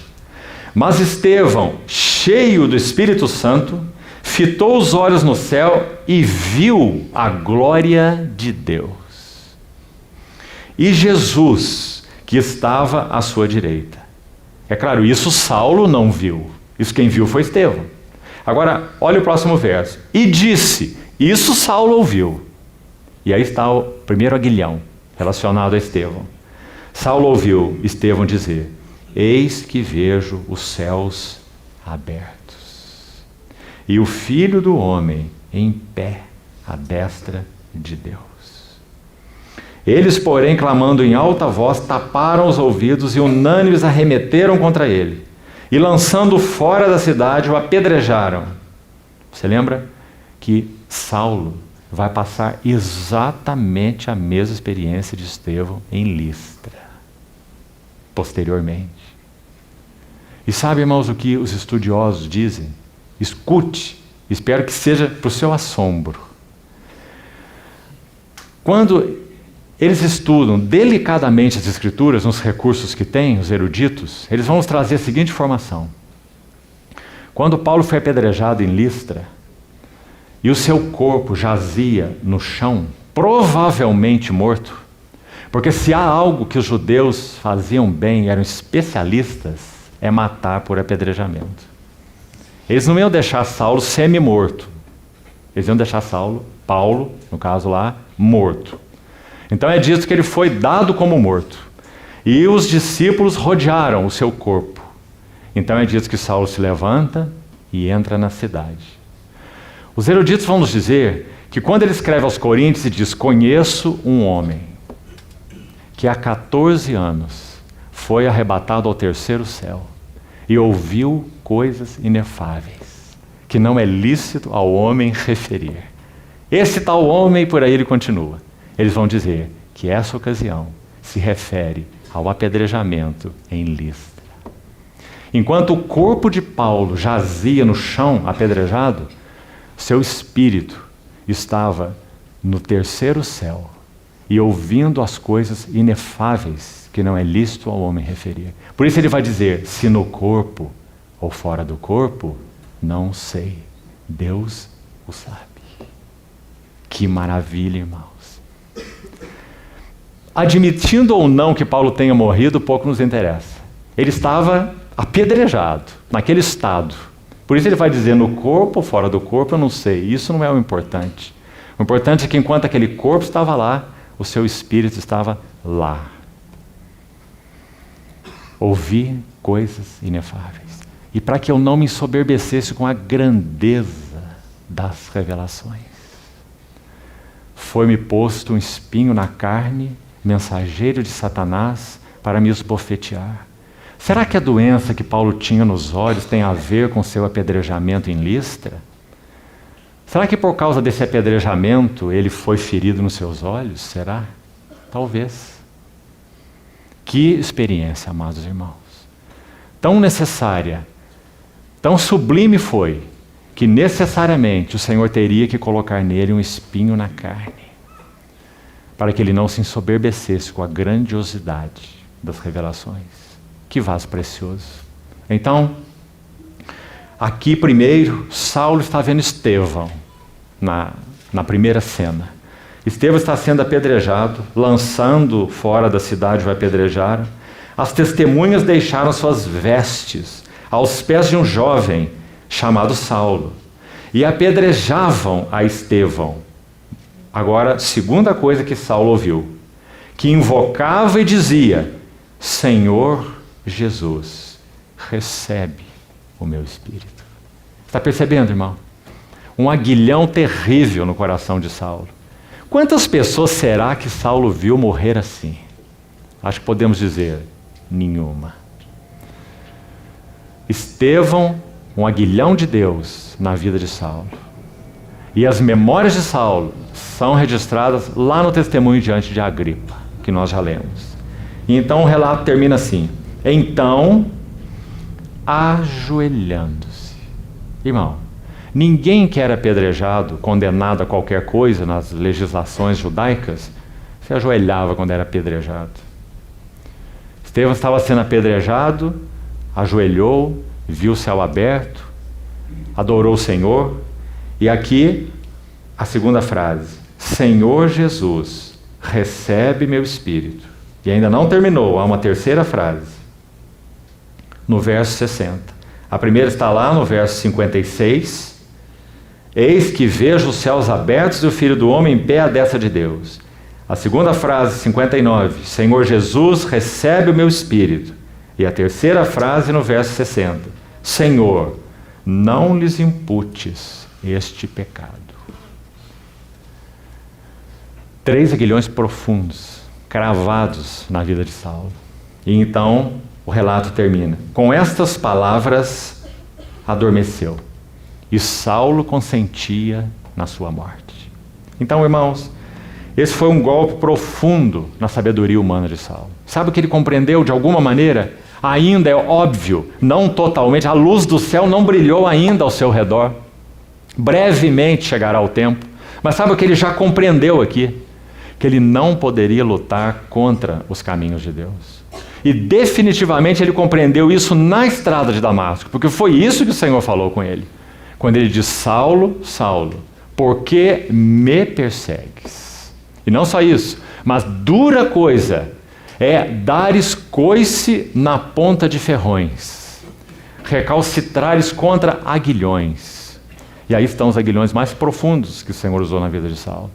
Mas Estevão, cheio do Espírito Santo, fitou os olhos no céu e viu a glória de Deus. E Jesus, que estava à sua direita. É claro, isso Saulo não viu. Isso quem viu foi Estevão. Agora, olha o próximo verso. E disse, isso Saulo ouviu. E aí está o primeiro aguilhão relacionado a Estevão. Saulo ouviu Estevão dizer, eis que vejo os céus abertos e o Filho do Homem em pé à destra de Deus. Eles, porém, clamando em alta voz, taparam os ouvidos e unânimes arremeteram contra ele e, lançando fora da cidade, o apedrejaram. Você lembra que Saulo vai passar exatamente a mesma experiência de Estevão em Listra, posteriormente. E sabe, irmãos, o que os estudiosos dizem? Escute, espero que seja para o seu assombro. Quando eles estudam delicadamente as Escrituras, nos recursos que têm, os eruditos, eles vão nos trazer a seguinte informação. Quando Paulo foi apedrejado em Listra, e o seu corpo jazia no chão, provavelmente morto, porque se há algo que os judeus faziam bem, eram especialistas, é matar por apedrejamento. Eles não iam deixar Saulo semi-morto. Eles iam deixar Paulo, no caso lá, morto. Então é dito que ele foi dado como morto. E os discípulos rodearam o seu corpo. Então é dito que Saulo se levanta e entra na cidade. Os eruditos vão nos dizer que quando ele escreve aos Coríntios e diz, conheço um homem que há 14 anos foi arrebatado ao terceiro céu e ouviu coisas inefáveis, que não é lícito ao homem referir. Esse tal homem, por aí ele continua. Eles vão dizer que essa ocasião se refere ao apedrejamento em Listra. Enquanto o corpo de Paulo jazia no chão apedrejado, seu espírito estava no terceiro céu e ouvindo as coisas inefáveis que não é lícito ao homem referir. Por isso ele vai dizer, se no corpo ou fora do corpo, não sei. Deus o sabe. Que maravilha, irmãos. Admitindo ou não que Paulo tenha morrido, pouco nos interessa. Ele estava apedrejado, naquele estado. Por isso ele vai dizer, no corpo ou fora do corpo, eu não sei. Isso não é o importante. O importante é que enquanto aquele corpo estava lá, o seu espírito estava lá. Ouvi coisas inefáveis. E para que eu não me ensoberbecesse com a grandeza das revelações, foi-me posto um espinho na carne, mensageiro de Satanás, para me esbofetear. Será que a doença que Paulo tinha nos olhos tem a ver com seu apedrejamento em Listra? Será que por causa desse apedrejamento ele foi ferido nos seus olhos? Será? Talvez. Que experiência, amados irmãos. Tão necessária, tão sublime foi, que necessariamente o Senhor teria que colocar nele um espinho na carne, para que ele não se ensoberbecesse com a grandiosidade das revelações. Que vaso precioso. Então, aqui primeiro, Saulo está vendo Estevão na primeira cena. Estevão está sendo apedrejado, lançando fora da cidade o apedrejaram. As testemunhas deixaram suas vestes aos pés de um jovem chamado Saulo e apedrejavam a Estevão. Agora, segunda coisa que Saulo ouviu, que invocava e dizia, Senhor Jesus, recebe o meu espírito. Está percebendo, irmão? Um aguilhão terrível no coração de Saulo. Quantas pessoas será que Saulo viu morrer assim? Acho que podemos dizer, nenhuma. Estevão, um aguilhão de Deus na vida de Saulo. E as memórias de Saulo são registradas lá no testemunho diante de Agripa, que nós já lemos. E então o relato termina assim, então, ajoelhando-se. Irmão, ninguém que era apedrejado, condenado a qualquer coisa nas legislações judaicas, se ajoelhava quando era apedrejado. Estevão estava sendo apedrejado, ajoelhou, viu o céu aberto, adorou o Senhor, e aqui a segunda frase: Senhor Jesus, recebe meu espírito. E ainda não terminou, há uma terceira frase, no verso 60. A primeira está lá no verso 56. Eis que vejo os céus abertos e o Filho do Homem em pé à destra de Deus. A segunda frase, 59, Senhor Jesus, recebe o meu espírito. E a terceira frase no verso 60, Senhor, não lhes imputes este pecado. 3 aguilhões profundos, cravados na vida de Saulo. E então o relato termina: com estas palavras adormeceu, e Saulo consentia na sua morte. Então, irmãos, esse foi um golpe profundo na sabedoria humana de Saulo. Sabe o que ele compreendeu de alguma maneira? Ainda é óbvio, não totalmente, a luz do céu não brilhou ainda ao seu redor. Brevemente chegará o tempo. Mas sabe o que ele já compreendeu aqui? Que ele não poderia lutar contra os caminhos de Deus. E definitivamente ele compreendeu isso na estrada de Damasco, porque foi isso que o Senhor falou com ele. Quando ele diz: Saulo, Saulo, por que me persegues? E não só isso, mas dura coisa é dares coice na ponta de ferrões, recalcitrares contra aguilhões. E aí estão os aguilhões mais profundos que o Senhor usou na vida de Saulo.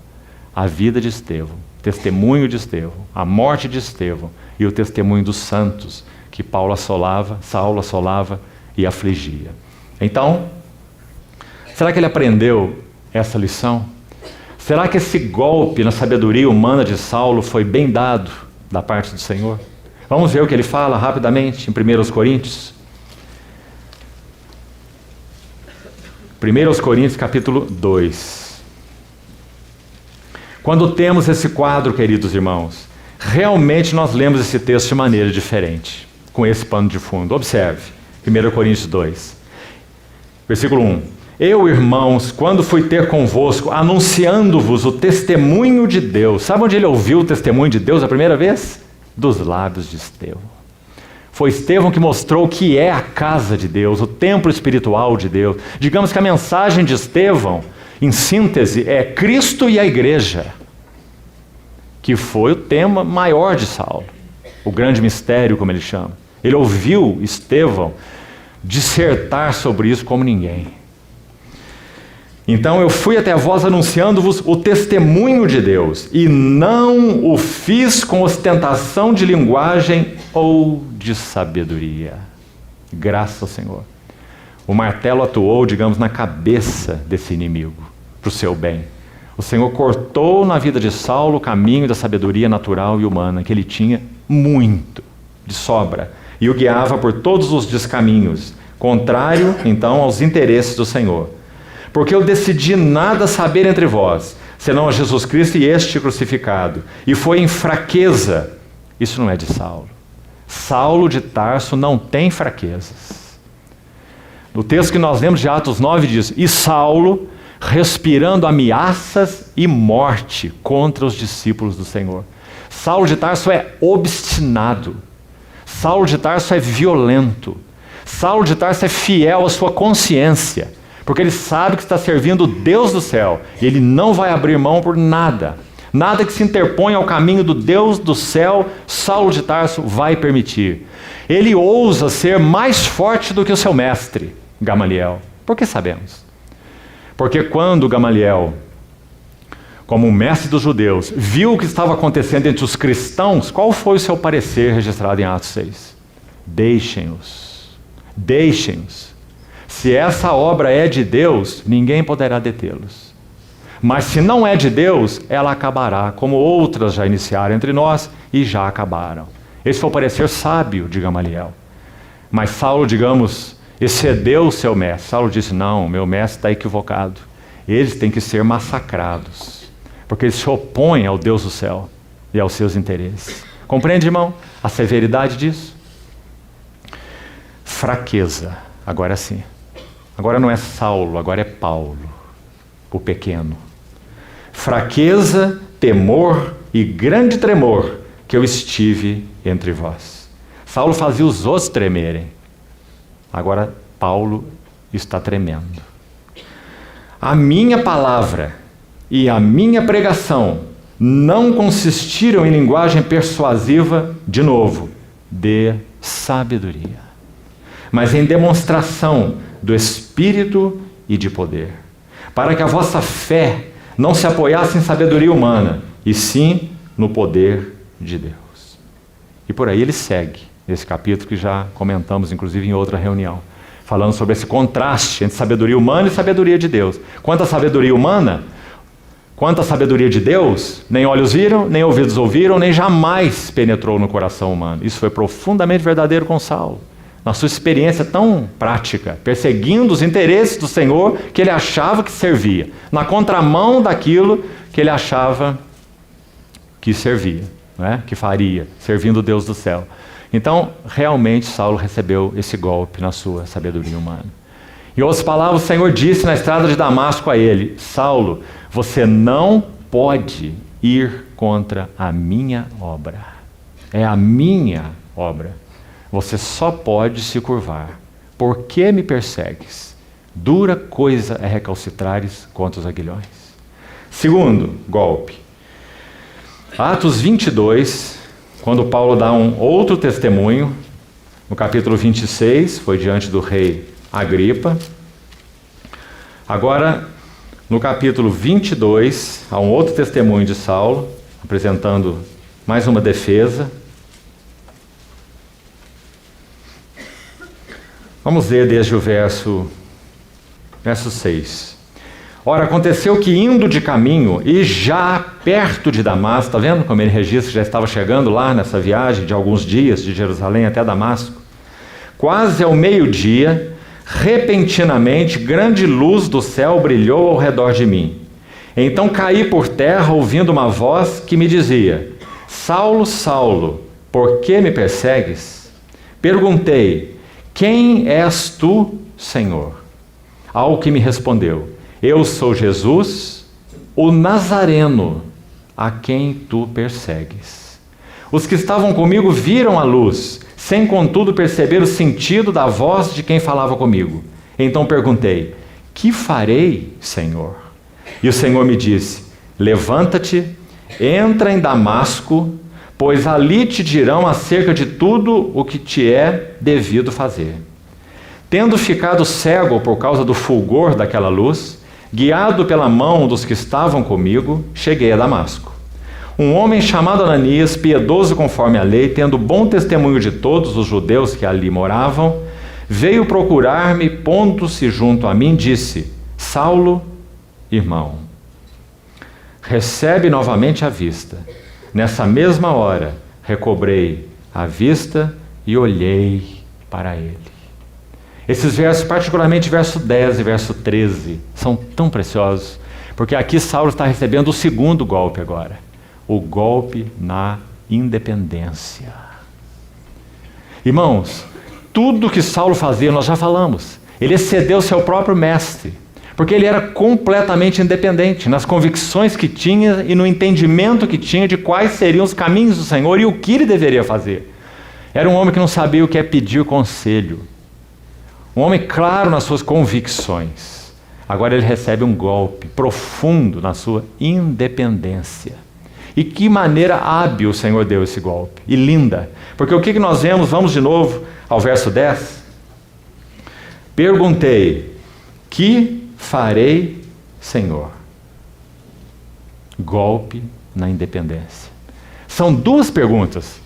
A vida de Estevão, testemunho de Estevão, a morte de Estevão e o testemunho dos santos que Saulo assolava e afligia. Então, será que ele aprendeu essa lição? Será que esse golpe na sabedoria humana de Saulo foi bem dado da parte do Senhor? Vamos ver o que ele fala rapidamente em 1 Coríntios. 1 Coríntios capítulo 2. Quando temos esse quadro, queridos irmãos, realmente nós lemos esse texto de maneira diferente, com esse pano de fundo. Observe, 1 Coríntios 2, versículo 1. Eu, irmãos, quando fui ter convosco, anunciando-vos o testemunho de Deus. Sabe onde ele ouviu o testemunho de Deus a primeira vez? Dos lábios de Estevão. Foi Estevão que mostrou o que é a casa de Deus, o templo espiritual de Deus. Digamos que a mensagem de Estevão, em síntese, é Cristo e a igreja, que foi o tema maior de Saulo, o grande mistério, como ele chama. Ele ouviu Estevão dissertar sobre isso como ninguém. Então eu fui até vós anunciando-vos o testemunho de Deus, e não o fiz com ostentação de linguagem ou de sabedoria. Graças ao Senhor. O martelo atuou, digamos, na cabeça desse inimigo, para o seu bem. O Senhor cortou na vida de Saulo o caminho da sabedoria natural e humana, que ele tinha muito, de sobra, e o guiava por todos os descaminhos, contrário, então, aos interesses do Senhor. Porque eu decidi nada saber entre vós, senão a Jesus Cristo e este crucificado. E foi em fraqueza. Isso não é de Saulo. Saulo de Tarso não tem fraquezas. No texto que nós lemos de Atos 9 diz: e Saulo, respirando ameaças e morte contra os discípulos do Senhor. Saulo de Tarso é obstinado. Saulo de Tarso é violento. Saulo de Tarso é fiel à sua consciência, porque ele sabe que está servindo o Deus do céu, e ele não vai abrir mão por nada. Nada que se interponha ao caminho do Deus do céu, Saulo de Tarso vai permitir. Ele ousa ser mais forte do que o seu mestre, Gamaliel. Por que sabemos? Porque quando Gamaliel, como mestre dos judeus, viu o que estava acontecendo entre os cristãos, qual foi o seu parecer registrado em Atos 6? Deixem-os. Deixem-os. Se essa obra é de Deus, ninguém poderá detê-los. Mas se não é de Deus, ela acabará, como outras já iniciaram entre nós e já acabaram. Esse foi o parecer sábio de Gamaliel. Mas Saulo, digamos, excedeu o seu mestre. Saulo disse: não, meu mestre está equivocado. Eles têm que ser massacrados, porque eles se opõem ao Deus do céu e aos seus interesses. Compreende, irmão, a severidade disso? Fraqueza, agora sim. Agora não é Saulo, agora é Paulo, o pequeno. Fraqueza, temor e grande tremor que eu estive entre vós. Saulo fazia os outros tremerem. Agora Paulo está tremendo. A minha palavra e a minha pregação não consistiram em linguagem persuasiva, de novo, de sabedoria, mas em demonstração do Espírito e de poder, para que a vossa fé não se apoiasse em sabedoria humana, e sim no poder de Deus. E por aí ele segue, esse capítulo que já comentamos, inclusive em outra reunião, falando sobre esse contraste entre sabedoria humana e sabedoria de Deus. Quanto à sabedoria humana, quanto à sabedoria de Deus, nem olhos viram, nem ouvidos ouviram, nem jamais penetrou no coração humano. Isso foi profundamente verdadeiro com Saulo, na sua experiência tão prática, perseguindo os interesses do Senhor que ele achava que servia, na contramão daquilo que ele achava que servia, né? Que faria, servindo o Deus do céu. Então, realmente, Saulo recebeu esse golpe na sua sabedoria humana. Em outras palavras, o Senhor disse na estrada de Damasco a ele: Saulo, você não pode ir contra a minha obra. É a minha obra. Você só pode se curvar. Por que me persegues? Dura coisa é recalcitrares contra os aguilhões. Segundo golpe. Atos 22, quando Paulo dá um outro testemunho, no capítulo 26, foi diante do rei Agripa. Agora, no capítulo 22, há um outro testemunho de Saulo, apresentando mais uma defesa. Vamos ler desde o verso 6. Ora, aconteceu que indo de caminho e já perto de Damasco, está vendo como ele registra que já estava chegando lá nessa viagem de alguns dias, de Jerusalém até Damasco, quase ao meio-dia, repentinamente, grande luz do céu brilhou ao redor de mim. Então caí por terra, ouvindo uma voz que me dizia: Saulo, Saulo, por que me persegues? Perguntei: quem és tu, Senhor? Ao que me respondeu: eu sou Jesus, o Nazareno, a quem tu persegues. Os que estavam comigo viram a luz, sem contudo perceber o sentido da voz de quem falava comigo. Então perguntei: que farei, Senhor? E o Senhor me disse: levanta-te, entra em Damasco, pois ali te dirão acerca de tudo o que te é devido fazer. Tendo ficado cego por causa do fulgor daquela luz, guiado pela mão dos que estavam comigo, cheguei a Damasco. Um homem chamado Ananias, piedoso conforme a lei, tendo bom testemunho de todos os judeus que ali moravam, veio procurar-me, pondo-se junto a mim, disse: Saulo, irmão, recebe novamente a vista. Nessa mesma hora, recobrei a vista e olhei para ele. Esses versos, particularmente verso 10 e verso 13, são tão preciosos, porque aqui Saulo está recebendo o segundo golpe agora, o golpe na independência. Irmãos, tudo que Saulo fazia, nós já falamos, ele excedeu seu próprio mestre, porque ele era completamente independente nas convicções que tinha e no entendimento que tinha de quais seriam os caminhos do Senhor e o que ele deveria fazer. Era um homem que não sabia o que é pedir conselho, um homem claro nas suas convicções. Agora ele recebe um golpe profundo na sua independência. E que maneira hábil o Senhor deu esse golpe, e linda, porque o que nós vemos, vamos de novo ao verso 10. Perguntei: que farei, Senhor? Golpe na independência. São duas perguntas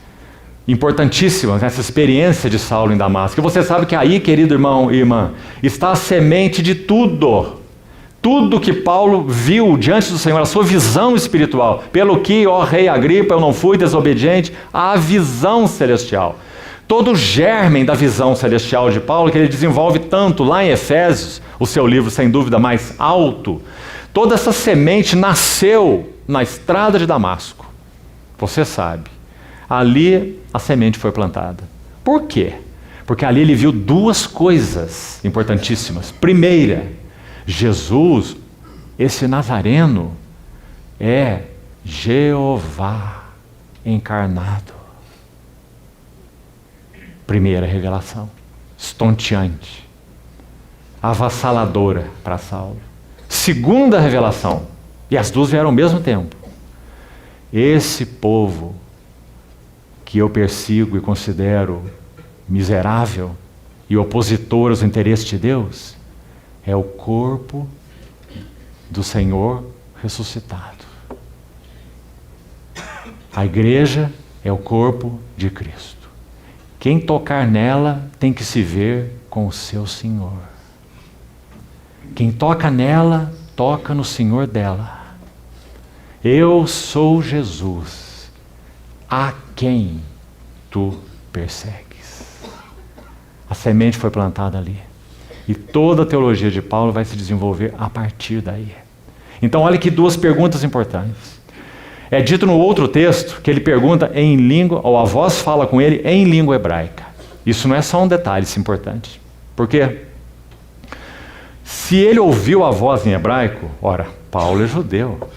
importantíssimas nessa experiência de Saulo em Damasco. E você sabe que aí, querido irmão e irmã, está a semente de tudo. Tudo que Paulo viu diante do Senhor, a sua visão espiritual, pelo que, ó rei Agripa, eu não fui desobediente à visão celestial. Todo o germen da visão celestial de Paulo, que ele desenvolve tanto lá em Efésios, o seu livro sem dúvida mais alto, toda essa semente nasceu na estrada de Damasco. Você sabe, ali a semente foi plantada. Por quê? Porque ali ele viu duas coisas importantíssimas. Primeira, Jesus, esse Nazareno, é Jeová encarnado. Primeira revelação, estonteante, avassaladora para Saulo. Segunda revelação, e as duas vieram ao mesmo tempo. Esse povo que eu persigo e considero miserável e opositor aos interesses de Deus, é o corpo do Senhor ressuscitado. A igreja é o corpo de Cristo. Quem tocar nela tem que se ver com o seu Senhor. Quem toca nela, toca no Senhor dela. Eu sou Jesus, a quem tu persegues. A semente foi plantada ali. E toda a teologia de Paulo vai se desenvolver a partir daí. Então olha que duas perguntas importantes. É dito no outro texto que ele pergunta em língua, ou a voz fala com ele em língua hebraica. Isso não é só um detalhe, isso é importante. Por quê? Se ele ouviu a voz em hebraico, ora, Paulo é judeu,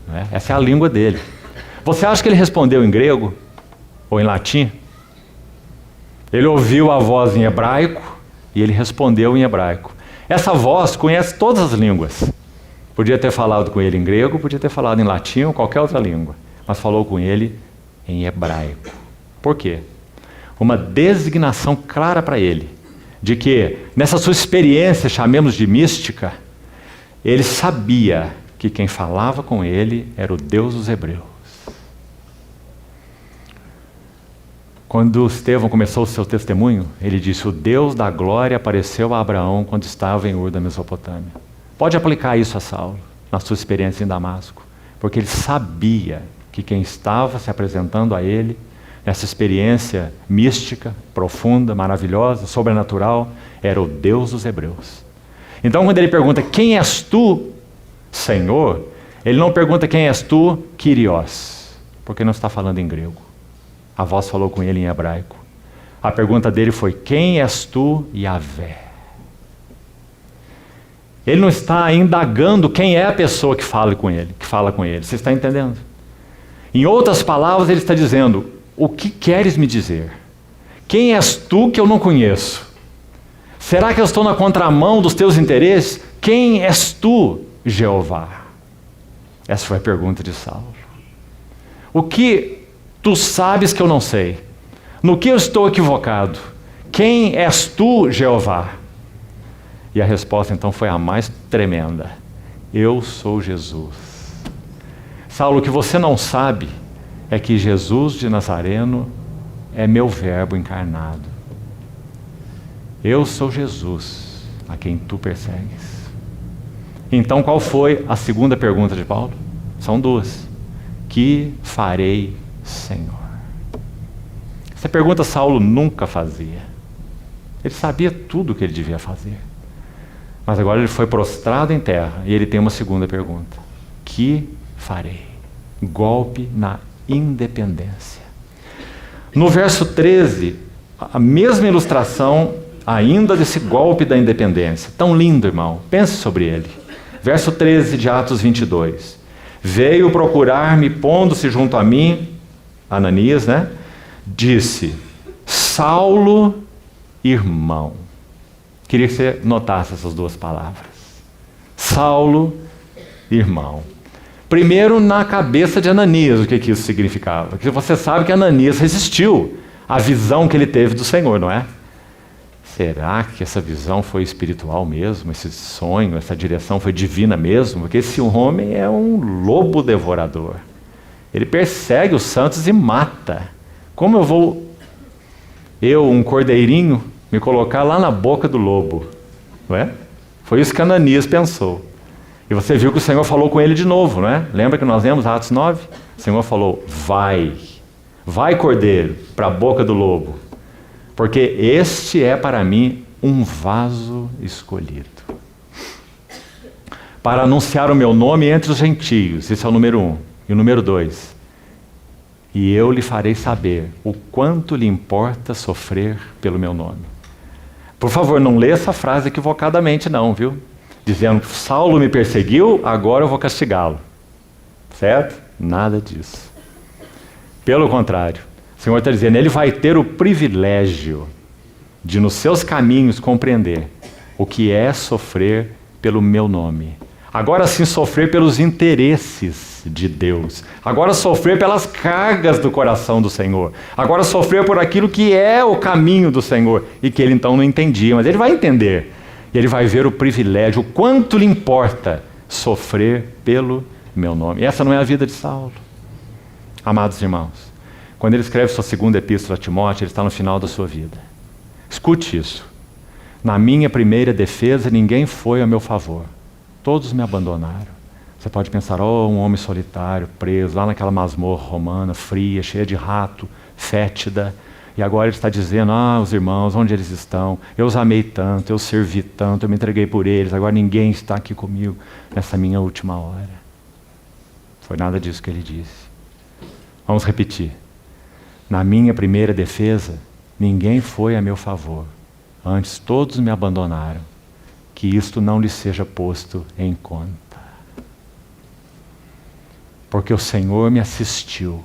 né? Essa é a língua dele. Você acha que ele respondeu em grego ou em latim? Ele ouviu a voz em hebraico e ele respondeu em hebraico. Essa voz conhece todas as línguas. Podia ter falado com ele em grego, podia ter falado em latim ou qualquer outra língua, mas falou com ele em hebraico. Por quê? Uma designação clara para ele, de que nessa sua experiência, chamemos de mística, ele sabia que quem falava com ele era o Deus dos hebreus. Quando Estevão começou o seu testemunho, ele disse: o Deus da glória apareceu a Abraão quando estava em Ur da Mesopotâmia. Pode aplicar isso a Saulo, na sua experiência em Damasco, porque ele sabia que quem estava se apresentando a ele, nessa experiência mística, profunda, maravilhosa, sobrenatural, era o Deus dos hebreus. Então quando ele pergunta: quem és tu, Senhor? Ele não pergunta: quem és tu, Kyrios, porque não está falando em grego. A voz falou com ele em hebraico. A pergunta dele foi: quem és tu, Yahvé? Ele não está indagando quem é a pessoa que fala com ele. Você está entendendo? Em outras palavras, ele está dizendo: o que queres me dizer? Quem és tu que eu não conheço? Será que eu estou na contramão dos teus interesses? Quem és tu, Jeová? Essa foi a pergunta de Saulo. O que tu sabes que eu não sei? No que eu estou equivocado? Quem és tu, Jeová? E a resposta então foi a mais tremenda: eu sou Jesus. Saulo, o que você não sabe é que Jesus de Nazareno é meu verbo encarnado. Eu sou Jesus, a quem tu persegues. Então qual foi a segunda pergunta de Paulo? São duas. Que farei, Senhor? Essa pergunta Saulo nunca fazia. Ele sabia tudo o que ele devia fazer. Mas agora ele foi prostrado em terra e ele tem uma segunda pergunta: que farei? Golpe na independência. No verso 13, a mesma ilustração ainda desse golpe da independência. Tão lindo, irmão. Pense sobre ele. Verso 13 de Atos 22. Veio procurar-me, pondo-se junto a mim, Ananias, né? Disse: Saulo, irmão. Queria que você notasse essas duas palavras. Saulo, irmão. Primeiro, na cabeça de Ananias, o que isso significava? Porque você sabe que Ananias resistiu à visão que ele teve do Senhor, não é? Será que essa visão foi espiritual mesmo? Esse sonho, essa direção foi divina mesmo? Porque esse homem é um lobo devorador. Ele persegue os santos e mata. Como eu, um cordeirinho, me colocar lá na boca do lobo? Não é? Foi isso que Ananias pensou. E você viu que o Senhor falou com ele de novo, não é? Lembra que nós lemos Atos 9? O Senhor falou: vai cordeiro, para a boca do lobo, porque este é para mim um vaso escolhido, para anunciar o meu nome entre os gentios. Esse é o número 1. E o número 2: e eu lhe farei saber o quanto lhe importa sofrer pelo meu nome. Por favor, não lê essa frase equivocadamente não, viu? Dizendo, Saulo me perseguiu, agora eu vou castigá-lo. Certo? Nada disso. Pelo contrário, o Senhor está dizendo, ele vai ter o privilégio de nos seus caminhos compreender o que é sofrer pelo meu nome. Agora sim sofrer pelos interesses de Deus. Agora sofrer pelas cargas do coração do Senhor. Agora sofrer por aquilo que é o caminho do Senhor. E que ele então não entendia, mas ele vai entender. Ele vai ver o privilégio, o quanto lhe importa sofrer pelo meu nome. E essa não é a vida de Saulo. Amados irmãos, quando ele escreve sua segunda epístola a Timóteo, ele está no final da sua vida. Escute isso. Na minha primeira defesa, ninguém foi a meu favor. Todos me abandonaram. Você pode pensar, um homem solitário, preso, lá naquela masmorra romana, fria, cheia de rato, fétida. E agora ele está dizendo, os irmãos, onde eles estão? Eu os amei tanto, eu servi tanto, eu me entreguei por eles, agora ninguém está aqui comigo nessa minha última hora. Foi nada disso que ele disse. Vamos repetir. Na minha primeira defesa, ninguém foi a meu favor. Antes todos me abandonaram. Que isto não lhe seja posto em conta. Porque o Senhor me assistiu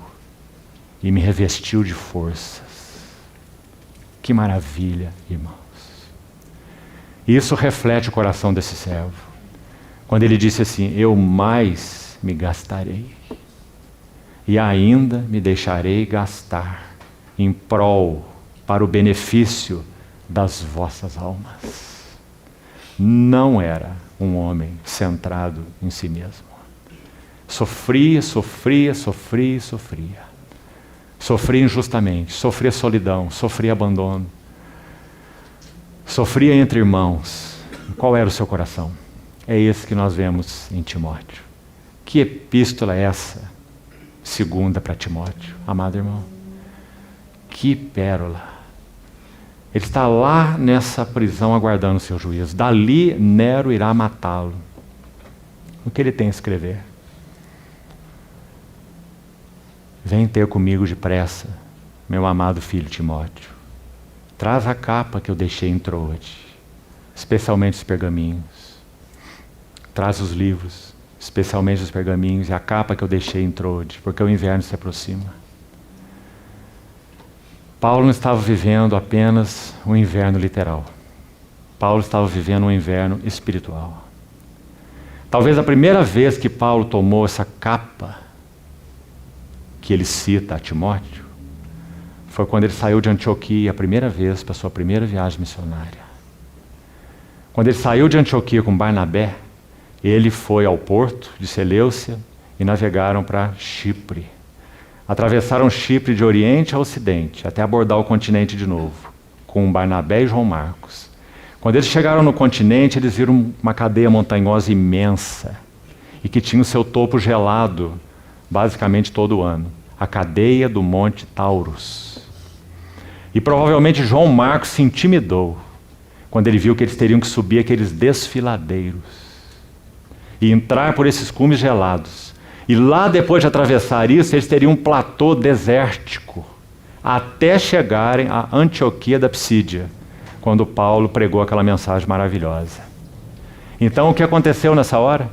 e me revestiu de forças. Que maravilha, irmãos. Isso reflete o coração desse servo. Quando ele disse assim, eu mais me gastarei e ainda me deixarei gastar em prol, para o benefício das vossas almas. Não era um homem centrado em si mesmo. Sofria. Sofria injustamente, sofria solidão, sofria abandono. Sofria entre irmãos. Qual era o seu coração? É esse que nós vemos em Timóteo. Que epístola é essa? Segunda para Timóteo, amado irmão. Que pérola. Ele está lá nessa prisão aguardando o seu juízo. Dali Nero irá matá-lo. O que ele tem a escrever? Vem ter comigo depressa, meu amado filho Timóteo. Traz a capa que eu deixei em Troade, especialmente os pergaminhos. Traz os livros, especialmente os pergaminhos, e a capa que eu deixei em Troade, porque o inverno se aproxima. Paulo não estava vivendo apenas um inverno literal. Paulo estava vivendo um inverno espiritual. Talvez a primeira vez que Paulo tomou essa capa que ele cita a Timóteo foi quando ele saiu de Antioquia a primeira vez para a sua primeira viagem missionária. Quando ele saiu de Antioquia com Barnabé, ele foi ao porto de Seleucia e navegaram para Chipre. Atravessaram Chipre de oriente a ocidente, até abordar o continente de novo, com Barnabé e João Marcos. Quando eles chegaram no continente, eles viram uma cadeia montanhosa imensa, e que tinha o seu topo gelado, basicamente todo ano. A cadeia do Monte Taurus. E provavelmente João Marcos se intimidou, quando ele viu que eles teriam que subir aqueles desfiladeiros, e entrar por esses cumes gelados. E lá, depois de atravessar isso, eles teriam um platô desértico, até chegarem a Antioquia da Psídia, quando Paulo pregou aquela mensagem maravilhosa. Então, o que aconteceu nessa hora?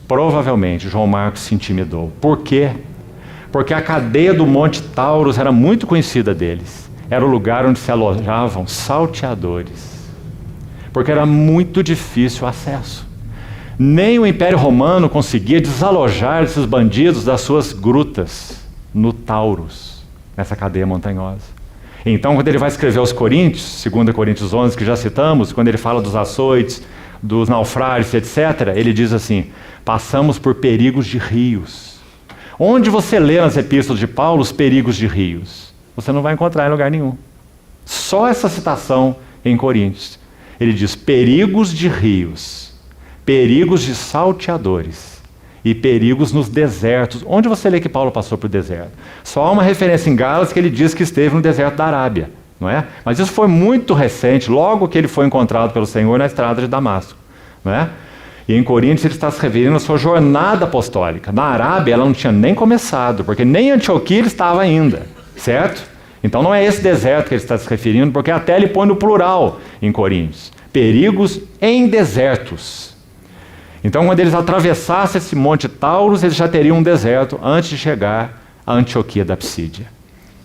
Provavelmente, João Marcos se intimidou. Por quê? Porque a cadeia do Monte Taurus era muito conhecida deles. Era o lugar onde se alojavam salteadores. Porque era muito difícil o acesso. Nem o Império Romano conseguia desalojar esses bandidos das suas grutas no Taurus, nessa cadeia montanhosa. Então, quando ele vai escrever aos Coríntios, 2 Coríntios 11, que já citamos, quando ele fala dos açoites, dos naufrágios, etc., ele diz assim, passamos por perigos de rios. Onde você lê nas epístolas de Paulo os perigos de rios? Você não vai encontrar em lugar nenhum. Só essa citação em Coríntios. Ele diz, perigos de rios. Perigos de salteadores e perigos nos desertos. Onde você lê que Paulo passou por deserto? Só há uma referência em Gálatas que ele diz que esteve no deserto da Arábia, não é? Mas isso foi muito recente, logo que ele foi encontrado pelo Senhor na estrada de Damasco, não é? E em Coríntios ele está se referindo à sua jornada apostólica. Na Arábia ela não tinha nem começado, porque nem em Antioquia ele estava ainda, certo? Então não é esse deserto que ele está se referindo, porque até ele põe no plural em Coríntios. Perigos em desertos. Então quando eles atravessassem esse monte Taurus, eles já teriam um deserto antes de chegar a Antioquia da Psídia.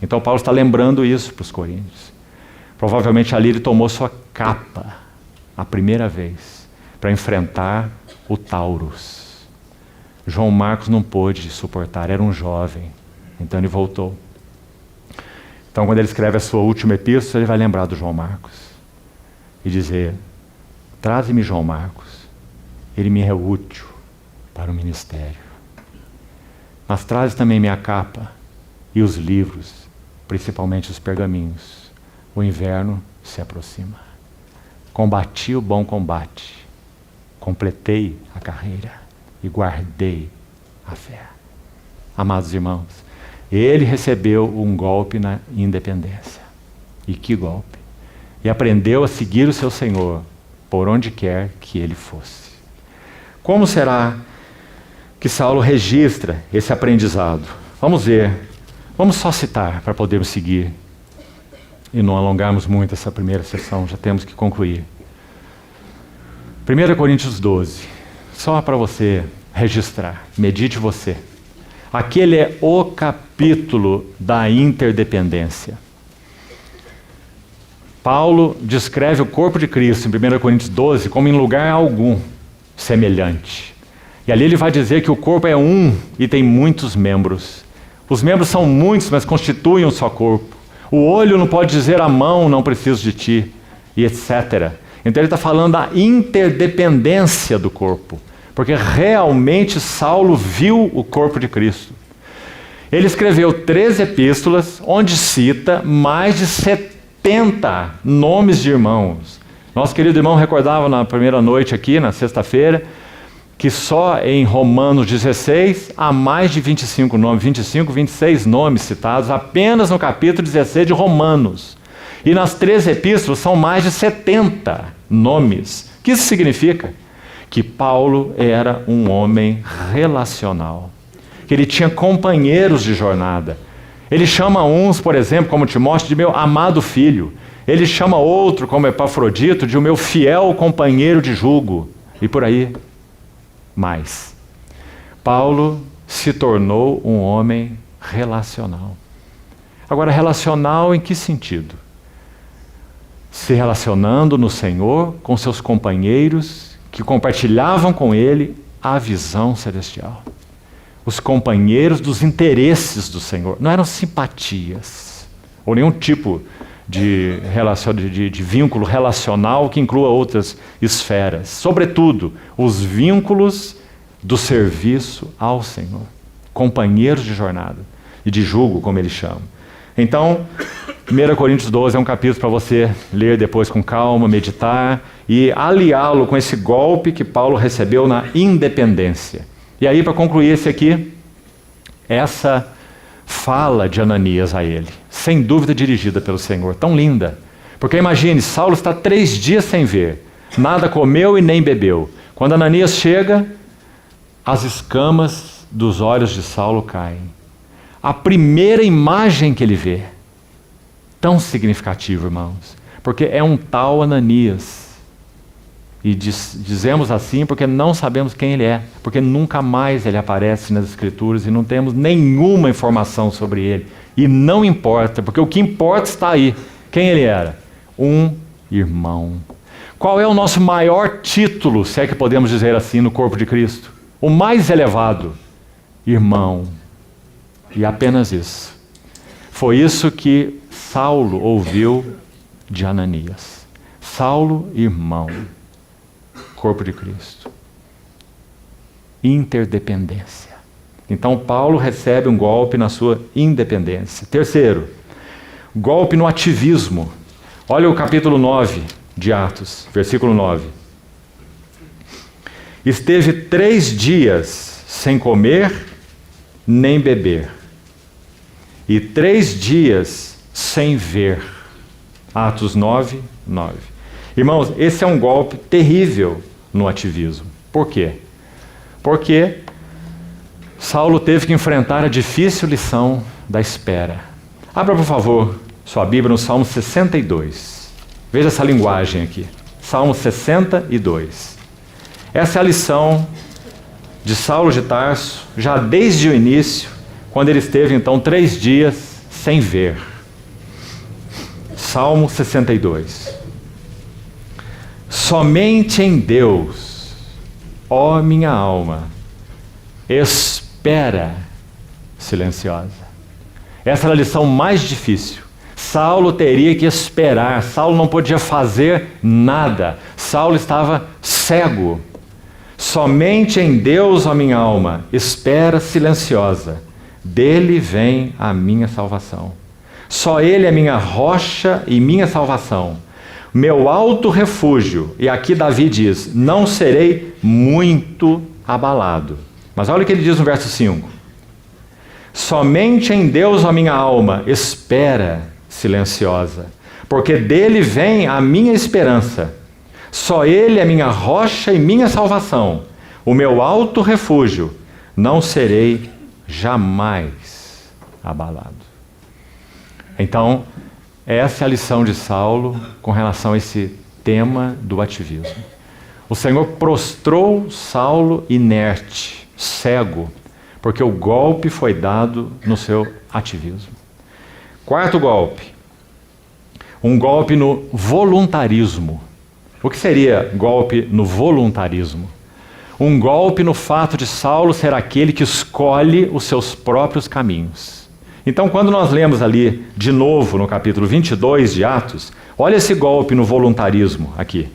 Então Paulo está lembrando isso para os coríntios. Provavelmente ali ele tomou sua capa, a primeira vez, para enfrentar o Taurus. João Marcos não pôde suportar, era um jovem, então ele voltou. Então quando ele escreve a sua última epístola, ele vai lembrar do João Marcos e dizer: traze-me João Marcos, ele me é útil para o ministério. Mas traze também minha capa e os livros, principalmente os pergaminhos. O inverno se aproxima. Combati o bom combate, completei a carreira e guardei a fé. Amados irmãos, ele recebeu um golpe na independência. E que golpe! E aprendeu a seguir o seu Senhor por onde quer que ele fosse. Como será que Saulo registra esse aprendizado? Vamos ver. Vamos só citar para podermos seguir e não alongarmos muito essa primeira sessão, já temos que concluir. 1 Coríntios 12, só para você registrar, medite você. Aquele é o capítulo da interdependência. Paulo descreve o corpo de Cristo em 1 Coríntios 12 como em lugar algum semelhante. E ali ele vai dizer que o corpo é um e tem muitos membros. Os membros são muitos, mas constituem um só corpo. O olho não pode dizer à mão, não preciso de ti, e etc. Então ele está falando da interdependência do corpo, porque realmente Saulo viu o corpo de Cristo. Ele escreveu 3 epístolas, onde cita mais de 70 nomes de irmãos. Nosso querido irmão recordava na primeira noite aqui, na sexta-feira, que só em Romanos 16 há mais de 25 nomes, 25, 26 nomes citados apenas no capítulo 16 de Romanos. E nas 3 epístolas são mais de 70 nomes. O que isso significa? Que Paulo era um homem relacional, que ele tinha companheiros de jornada. Ele chama uns, por exemplo, como Timóteo, de meu amado filho. Ele chama outro, como Epafrodito, de o meu fiel companheiro de jugo. E por aí mais. Paulo se tornou um homem relacional. Agora, relacional em que sentido? Se relacionando no Senhor com seus companheiros que compartilhavam com ele a visão celestial. Os companheiros dos interesses do Senhor. Não eram simpatias ou nenhum tipo de vínculo relacional que inclua outras esferas. Sobretudo, os vínculos do serviço ao Senhor. Companheiros de jornada e de jugo, como ele chama. Então, 1 Coríntios 12 é um capítulo para você ler depois com calma, meditar e aliá-lo com esse golpe que Paulo recebeu na independência. E aí, para concluir esse aqui, essa fala de Ananias a ele, sem dúvida dirigida pelo Senhor, tão linda. Porque imagine, Saulo está 3 dias sem ver, nada comeu e nem bebeu. Quando Ananias chega, as escamas dos olhos de Saulo caem. A primeira imagem que ele vê, tão significativa, irmãos, porque é um tal Ananias. E dizemos assim porque não sabemos quem ele é, porque nunca mais ele aparece nas Escrituras e não temos nenhuma informação sobre ele. E não importa, porque o que importa está aí. Quem ele era? Um irmão. Qual é o nosso maior título, se é que podemos dizer assim, no corpo de Cristo? O mais elevado? Irmão. E apenas isso. Foi isso que Saulo ouviu de Ananias. Saulo, irmão. Corpo de Cristo. Interdependência. Então Paulo recebe um golpe na sua independência. Terceiro, golpe no ativismo. Olha o capítulo 9 de Atos, versículo 9. Esteve 3 dias sem comer nem beber, e 3 dias sem ver. Atos 9, 9. Irmãos, esse é um golpe terrível no ativismo. Por quê? Porque Saulo teve que enfrentar a difícil lição da espera. Abra, por favor, sua Bíblia no Salmo 62. Veja essa linguagem aqui. Salmo 62. Essa é a lição de Saulo de Tarso, já desde o início, quando ele esteve então 3 dias sem ver. Salmo 62. Somente em Deus, ó minha alma, espera silenciosa. Essa era a lição mais difícil. Saulo teria que esperar, Saulo não podia fazer nada, Saulo estava cego. Somente em Deus, ó minha alma, espera silenciosa, dele vem a minha salvação. Só ele é minha rocha e minha salvação, meu alto refúgio. E aqui Davi diz, não serei muito abalado. Mas olha o que ele diz no verso 5. Somente em Deus, ó minha alma, espera silenciosa, porque dele vem a minha esperança. Só ele é minha rocha e minha salvação, o meu alto refúgio, não serei jamais abalado. Então, essa é a lição de Saulo com relação a esse tema do ativismo. O Senhor prostrou Saulo inerte, cego, porque o golpe foi dado no seu ativismo. 4º golpe, um golpe no voluntarismo. O que seria golpe no voluntarismo? Um golpe no fato de Saulo ser aquele que escolhe os seus próprios caminhos. Então, quando nós lemos ali, de novo, no capítulo 22 de Atos, olha esse golpe no voluntarismo aqui.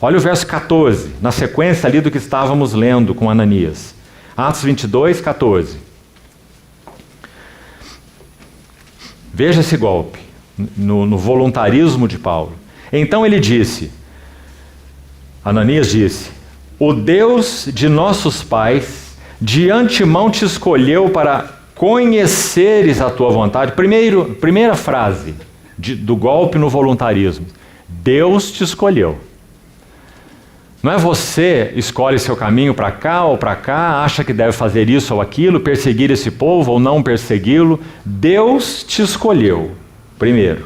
Olha o verso 14, na sequência ali do que estávamos lendo com Ananias. Atos 22, 14. Veja esse golpe no voluntarismo de Paulo. Então ele disse, Ananias disse, o Deus de nossos pais de antemão te escolheu para conheceres a tua vontade. Primeira frase do golpe no voluntarismo. Deus te escolheu. Não é você escolhe seu caminho para cá ou para cá, acha que deve fazer isso ou aquilo, perseguir esse povo ou não persegui-lo. Deus te escolheu, primeiro.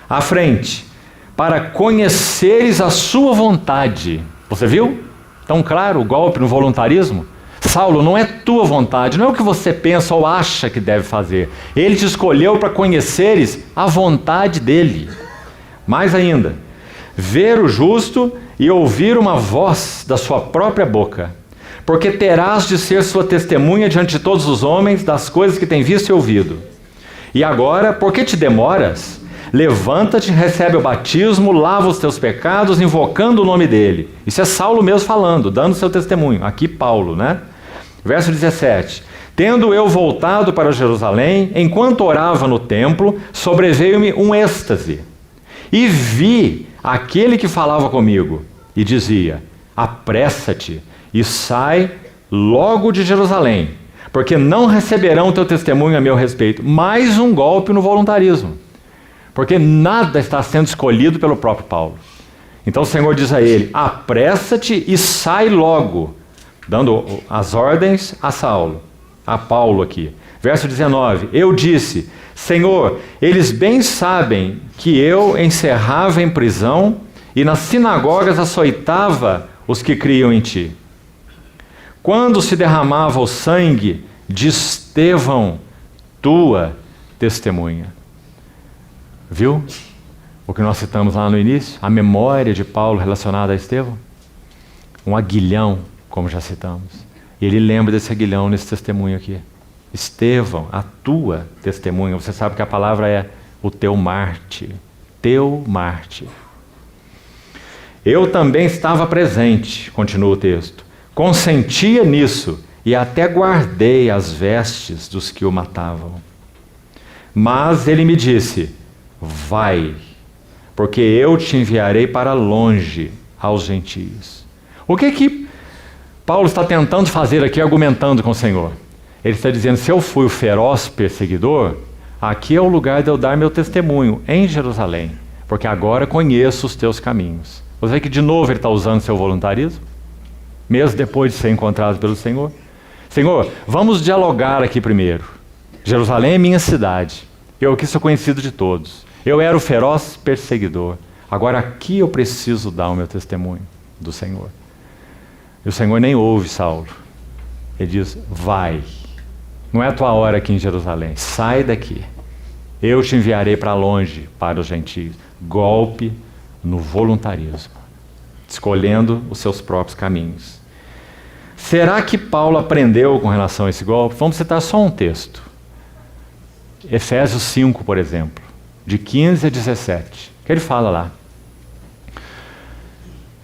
À frente, para conheceres a sua vontade. Você viu? Tão claro o golpe no voluntarismo? Saulo, não é tua vontade, não é o que você pensa ou acha que deve fazer. Ele te escolheu para conheceres a vontade dele. Mais ainda, ver o justo e ouvir uma voz da sua própria boca, porque terás de ser sua testemunha diante de todos os homens das coisas que tem visto e ouvido. E agora, por que te demoras? Levanta-te, recebe o batismo, lava os teus pecados, invocando o nome dele. Isso é Saulo mesmo falando, dando seu testemunho. Aqui Paulo, né? Verso 17. Tendo eu voltado para Jerusalém, enquanto orava no templo, sobreveio-me um êxtase. E vi aquele que falava comigo e dizia, apressa-te e sai logo de Jerusalém, porque não receberão teu testemunho a meu respeito. Mais um golpe no voluntarismo, porque nada está sendo escolhido pelo próprio Paulo. Então o Senhor diz a ele, apressa-te e sai logo, dando as ordens a Saulo, a Paulo aqui. Verso 19, eu disse, Senhor, eles bem sabem que eu encerrava em prisão e nas sinagogas açoitava os que criam em ti. Quando se derramava o sangue de Estevão, tua testemunha. Viu o que nós citamos lá no início? A memória de Paulo relacionada a Estevão? Um aguilhão, como já citamos. E ele lembra desse aguilhão nesse testemunho aqui. Estevão, a tua testemunha. Você sabe que a palavra é o teu mártir. Teu mártir. Eu também estava presente, continua o texto. Consentia nisso e até guardei as vestes dos que o matavam. Mas ele me disse, vai, porque eu te enviarei para longe aos gentios. O que Paulo está tentando fazer aqui, argumentando com o Senhor? Ele está dizendo, se eu fui o feroz perseguidor, aqui é o lugar de eu dar meu testemunho, em Jerusalém, porque agora conheço os teus caminhos. Você vê que de novo ele está usando seu voluntarismo, mesmo depois de ser encontrado pelo Senhor. Senhor, vamos dialogar aqui primeiro. Jerusalém é minha cidade. Eu aqui sou conhecido de todos. Eu era o feroz perseguidor. Agora aqui eu preciso dar o meu testemunho do Senhor. E o Senhor nem ouve Saulo. Ele diz, vai. Não é a tua hora aqui em Jerusalém. Sai daqui. Eu te enviarei para longe, para os gentios. Golpe no voluntarismo. Escolhendo os seus próprios caminhos. Será que Paulo aprendeu com relação a esse golpe? Vamos citar só um texto. Efésios 5, por exemplo. De 15 a 17. Que ele fala lá.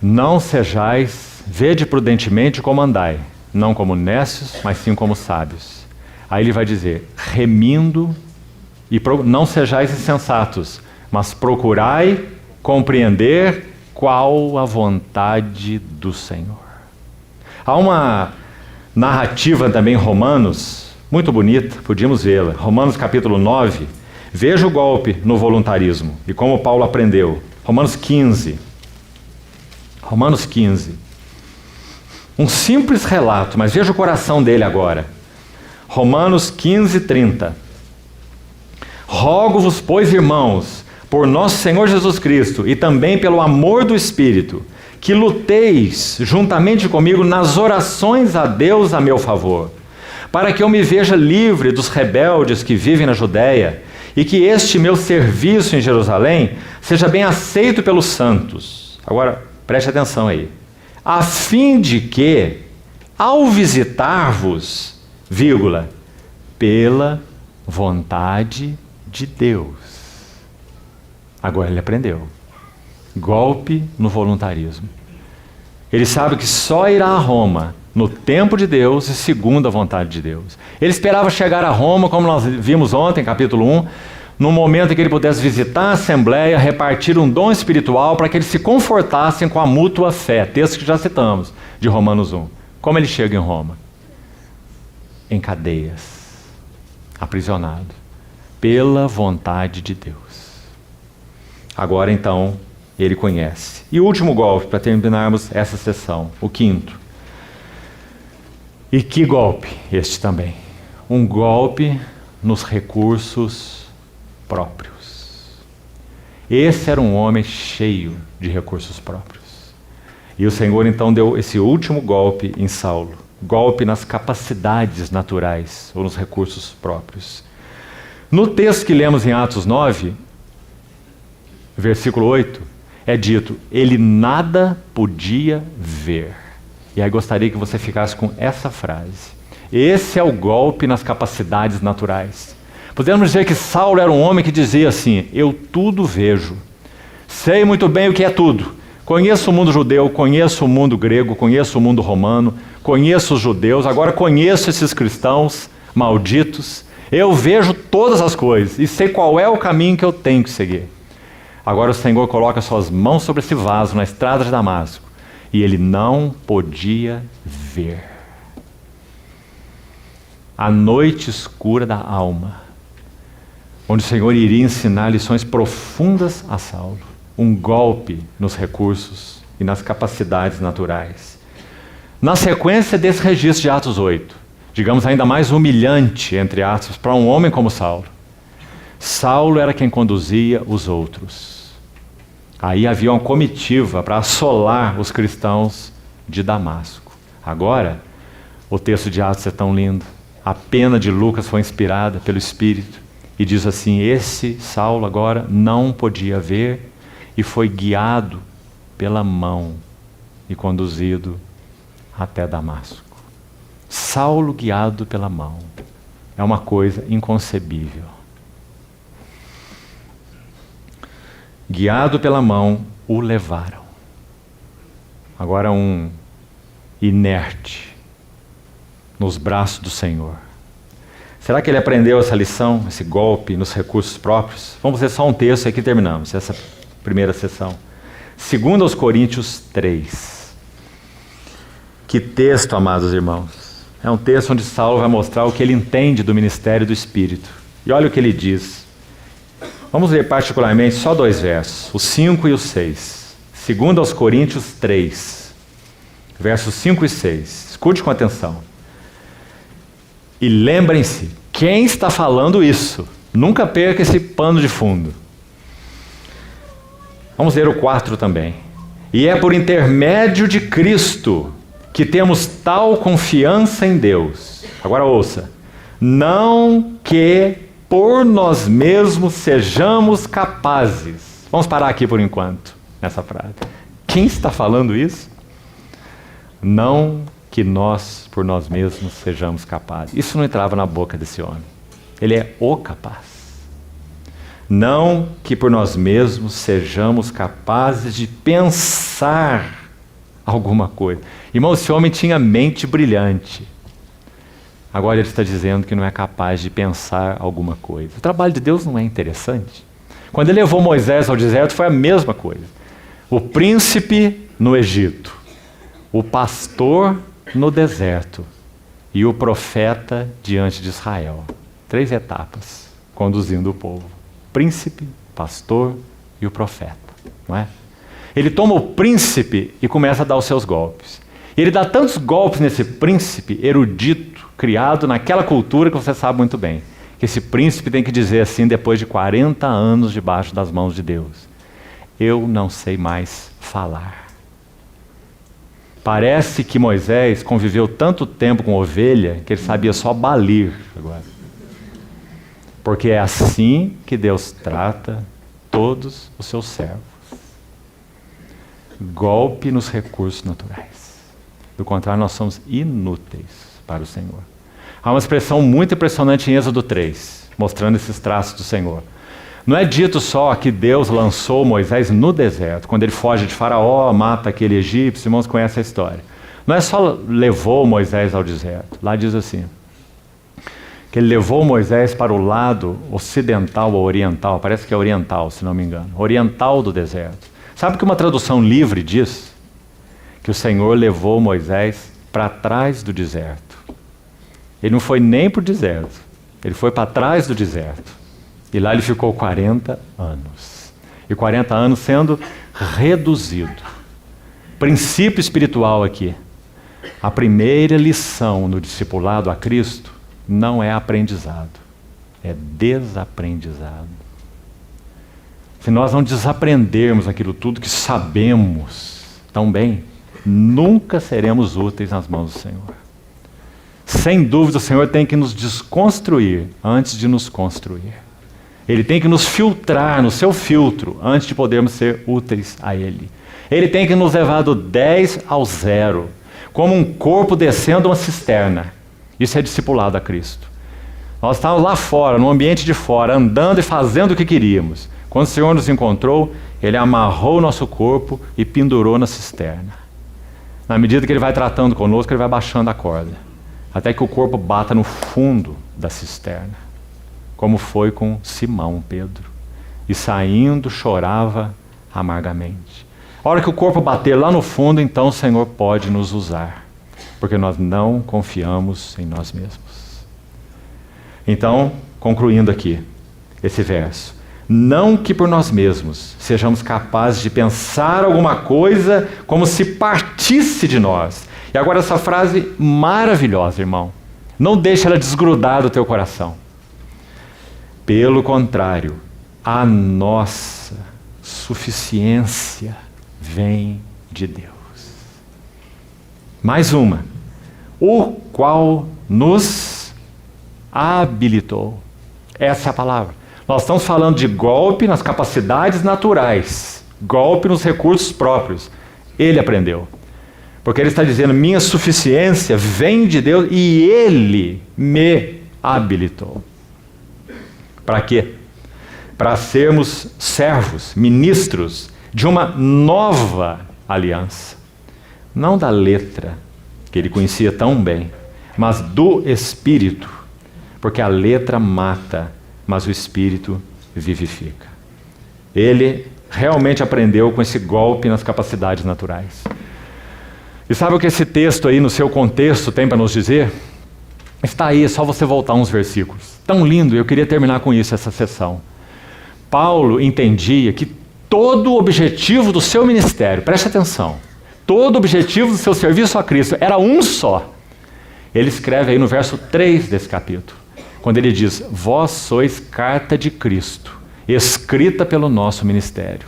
Não sejais, vede prudentemente como andai. Não como nécios, mas sim como sábios. Aí ele vai dizer, remindo, e não sejais insensatos, mas procurai compreender qual a vontade do Senhor. Há uma narrativa também em Romanos, muito bonita, podíamos vê-la. Romanos capítulo 9, veja o golpe no voluntarismo e como Paulo aprendeu. Romanos 15. Romanos 15. Um simples relato, mas veja o coração dele agora. Romanos 15, 30. Rogo-vos, pois, irmãos, por nosso Senhor Jesus Cristo e também pelo amor do Espírito, que luteis juntamente comigo nas orações a Deus a meu favor, para que eu me veja livre dos rebeldes que vivem na Judéia e que este meu serviço em Jerusalém seja bem aceito pelos santos. Agora, preste atenção aí. A fim de que, ao visitar-vos, vírgula, pela vontade de Deus. Agora ele aprendeu. Golpe no voluntarismo. Ele sabe que só irá a Roma no tempo de Deus e segundo a vontade de Deus. Ele esperava chegar a Roma, como nós vimos ontem, capítulo 1, no momento em que ele pudesse visitar a Assembleia, repartir um dom espiritual para que eles se confortassem com a mútua fé. Texto que já citamos, de Romanos 1. Como ele chega em Roma? Em cadeias, aprisionado, pela vontade de Deus. Agora então, ele conhece. E o último golpe, para terminarmos essa sessão, o quinto. E que golpe este também? Um golpe nos recursos próprios. Esse era um homem cheio de recursos próprios. E o Senhor então deu esse último golpe em Saulo. Golpe nas capacidades naturais, ou nos recursos próprios. No texto que lemos em Atos 9, versículo 8, é dito, ele nada podia ver. E aí gostaria que você ficasse com essa frase. Esse é o golpe nas capacidades naturais. Podemos dizer que Saulo era um homem que dizia assim, eu tudo vejo, sei muito bem o que é tudo. Conheço o mundo judeu, conheço o mundo grego, conheço o mundo romano, conheço os judeus, agora conheço esses cristãos malditos. Eu vejo todas as coisas e sei qual é o caminho que eu tenho que seguir. Agora o Senhor coloca suas mãos sobre esse vaso na estrada de Damasco e ele não podia ver. A noite escura da alma, onde o Senhor iria ensinar lições profundas a Saulo. Um golpe nos recursos e nas capacidades naturais. Na sequência desse registro de Atos 8, digamos ainda mais humilhante, entre aspas, para um homem como Saulo. Saulo era quem conduzia os outros. Aí havia uma comitiva para assolar os cristãos de Damasco. Agora, o texto de Atos é tão lindo. A pena de Lucas foi inspirada pelo Espírito. E diz assim, esse Saulo agora não podia ver e foi guiado pela mão e conduzido até Damasco. Saulo guiado pela mão. É uma coisa inconcebível. Guiado pela mão, o levaram. Agora um inerte nos braços do Senhor. Será que ele aprendeu essa lição, esse golpe nos recursos próprios? Vamos ler só um texto e aqui terminamos essa primeira sessão. 2 Coríntios 3. Que texto, amados irmãos. É um texto onde Saulo vai mostrar o que ele entende do ministério do Espírito. E olha o que ele diz. Vamos ler particularmente só 2 versos, o 5 e o 6. 2 Coríntios 3, versos 5 e 6. Escute com atenção. E lembrem-se, quem está falando isso? Nunca perca esse pano de fundo. Vamos ler o 4 também. E é por intermédio de Cristo que temos tal confiança em Deus. Agora ouça. Não que por nós mesmos sejamos capazes. Vamos parar aqui por enquanto, nessa frase. Quem está falando isso? Não que nós, por nós mesmos, sejamos capazes. Isso não entrava na boca desse homem. Ele é o capaz. Não que por nós mesmos sejamos capazes de pensar alguma coisa. Irmão, esse homem tinha mente brilhante. Agora ele está dizendo que não é capaz de pensar alguma coisa. O trabalho de Deus não é interessante? Quando ele levou Moisés ao deserto, foi a mesma coisa. O príncipe no Egito, o pastor no deserto e o profeta diante de Israel. 3 etapas conduzindo o povo. Príncipe, pastor e o profeta, não é? Ele toma o príncipe e começa a dar os seus golpes. Ele dá tantos golpes nesse príncipe erudito, criado naquela cultura que você sabe muito bem, que esse príncipe tem que dizer assim, depois de 40 anos debaixo das mãos de Deus: eu não sei mais falar. Parece que Moisés conviveu tanto tempo com ovelha que ele sabia só balir agora. Porque é assim que Deus trata todos os seus servos. Golpe nos recursos naturais. Do contrário, nós somos inúteis para o Senhor. Há uma expressão muito impressionante em Êxodo 3, mostrando esses traços do Senhor. Não é dito só que Deus lançou Moisés no deserto, quando ele foge de Faraó, mata aquele egípcio, irmãos conhecem a história. Não é só levou Moisés ao deserto. Lá diz assim, que ele levou Moisés para o lado ocidental ou oriental, parece que é oriental, se não me engano, oriental do deserto. Sabe que uma tradução livre diz? Que o Senhor levou Moisés para trás do deserto. Ele não foi nem para o deserto, ele foi para trás do deserto. E lá ele ficou 40 anos. E 40 anos sendo reduzido. Princípio espiritual aqui. A primeira lição no discipulado a Cristo não é aprendizado, é desaprendizado. Se nós não desaprendermos aquilo tudo que sabemos tão bem, nunca seremos úteis nas mãos do Senhor. Sem dúvida, o Senhor tem que nos desconstruir antes de nos construir. Ele tem que nos filtrar no seu filtro antes de podermos ser úteis a Ele. Ele tem que nos levar do 10 ao 0, como um corpo descendo uma cisterna. Isso é discipulado a Cristo. Nós estávamos lá fora, no ambiente de fora, andando e fazendo o que queríamos. Quando o Senhor nos encontrou, Ele amarrou o nosso corpo e pendurou na cisterna. Na medida que Ele vai tratando conosco, Ele vai baixando a corda, até que o corpo bata no fundo da cisterna, como foi com Simão Pedro. E saindo, chorava amargamente. A hora que o corpo bater lá no fundo, então o Senhor pode nos usar, porque nós não confiamos em nós mesmos. Então, concluindo aqui esse verso. Não que por nós mesmos sejamos capazes de pensar alguma coisa como se partisse de nós. E agora essa frase maravilhosa, irmão. Não deixe ela desgrudar do teu coração. Pelo contrário, a nossa suficiência vem de Deus. Mais uma. O qual nos habilitou. Essa é a palavra. Nós estamos falando de golpe nas capacidades naturais, golpe nos recursos próprios. Ele aprendeu. Porque ele está dizendo, minha suficiência vem de Deus e Ele me habilitou. Para quê? Para sermos servos, ministros de uma nova aliança. Não da letra, que ele conhecia tão bem, mas do Espírito. Porque a letra mata, mas o Espírito vivifica. Ele realmente aprendeu com esse golpe nas capacidades naturais. E sabe o que esse texto aí, no seu contexto, tem para nos dizer? Está aí, é só você voltar uns versículos. Tão lindo, eu queria terminar com isso, essa sessão. Paulo entendia que todo o objetivo do seu ministério, preste atenção, todo o objetivo do seu serviço a Cristo era um só. Ele escreve aí no verso 3 desse capítulo. quando ele diz: vós sois carta de Cristo, escrita pelo nosso ministério.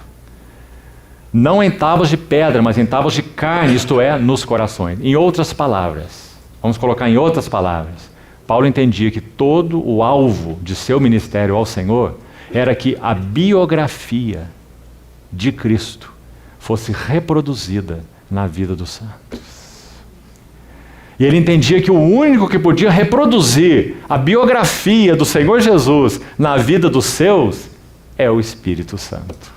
Não em tábuas de pedra, mas em tábuas de carne, isto é, nos corações. Em outras palavras, vamos colocar em outras palavras, Paulo entendia que todo o alvo de seu ministério ao Senhor era que a biografia de Cristo fosse reproduzida na vida dos santos. E ele entendia que o único que podia reproduzir a biografia do Senhor Jesus na vida dos seus é o Espírito Santo.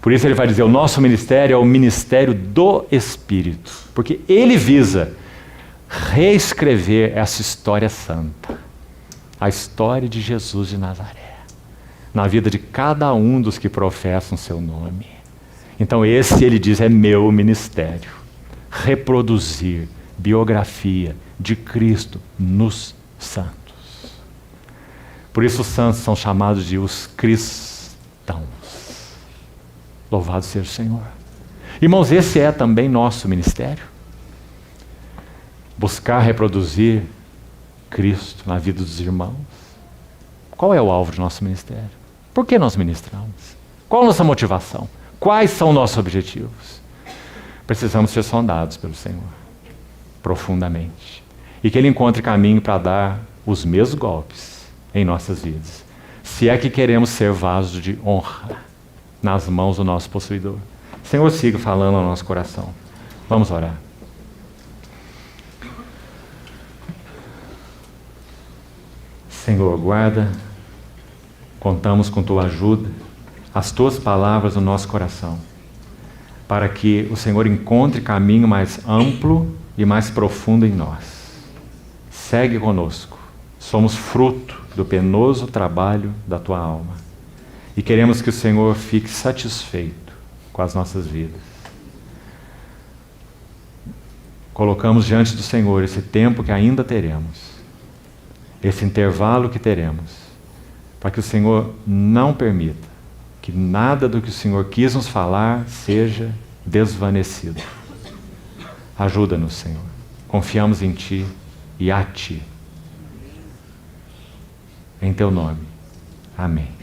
Por isso ele vai dizer, o nosso ministério é o ministério do Espírito, porque ele visa reescrever essa história santa, a história de Jesus de Nazaré, na vida de cada um dos que professam seu nome. Então esse, ele diz, é meu ministério, reproduzir biografia de Cristo nos santos. Por isso os santos são chamados de os cristãos. Louvado seja o Senhor. Irmãos, esse é também nosso ministério. Buscar reproduzir Cristo na vida dos irmãos. Qual é o alvo do nosso ministério? Por que nós ministramos? Qual a nossa motivação? Quais são nossos objetivos? Precisamos ser sondados pelo Senhor, profundamente. E que Ele encontre caminho para dar os mesmos golpes em nossas vidas. Se é que queremos ser vasos de honra nas mãos do nosso possuidor. Senhor, siga falando ao nosso coração. Vamos orar. Senhor, guarda, contamos com Tua ajuda, as Tuas palavras no nosso coração, para que o Senhor encontre caminho mais amplo e mais profundo em nós. Segue conosco, somos fruto do penoso trabalho da Tua alma e queremos que o Senhor fique satisfeito com as nossas vidas. Colocamos diante do Senhor esse tempo que ainda teremos, esse intervalo que teremos, para que o Senhor não permita que nada do que o Senhor quis nos falar seja desvanecido. Ajuda-nos, Senhor. Confiamos em Ti e a Ti. Em Teu nome. Amém.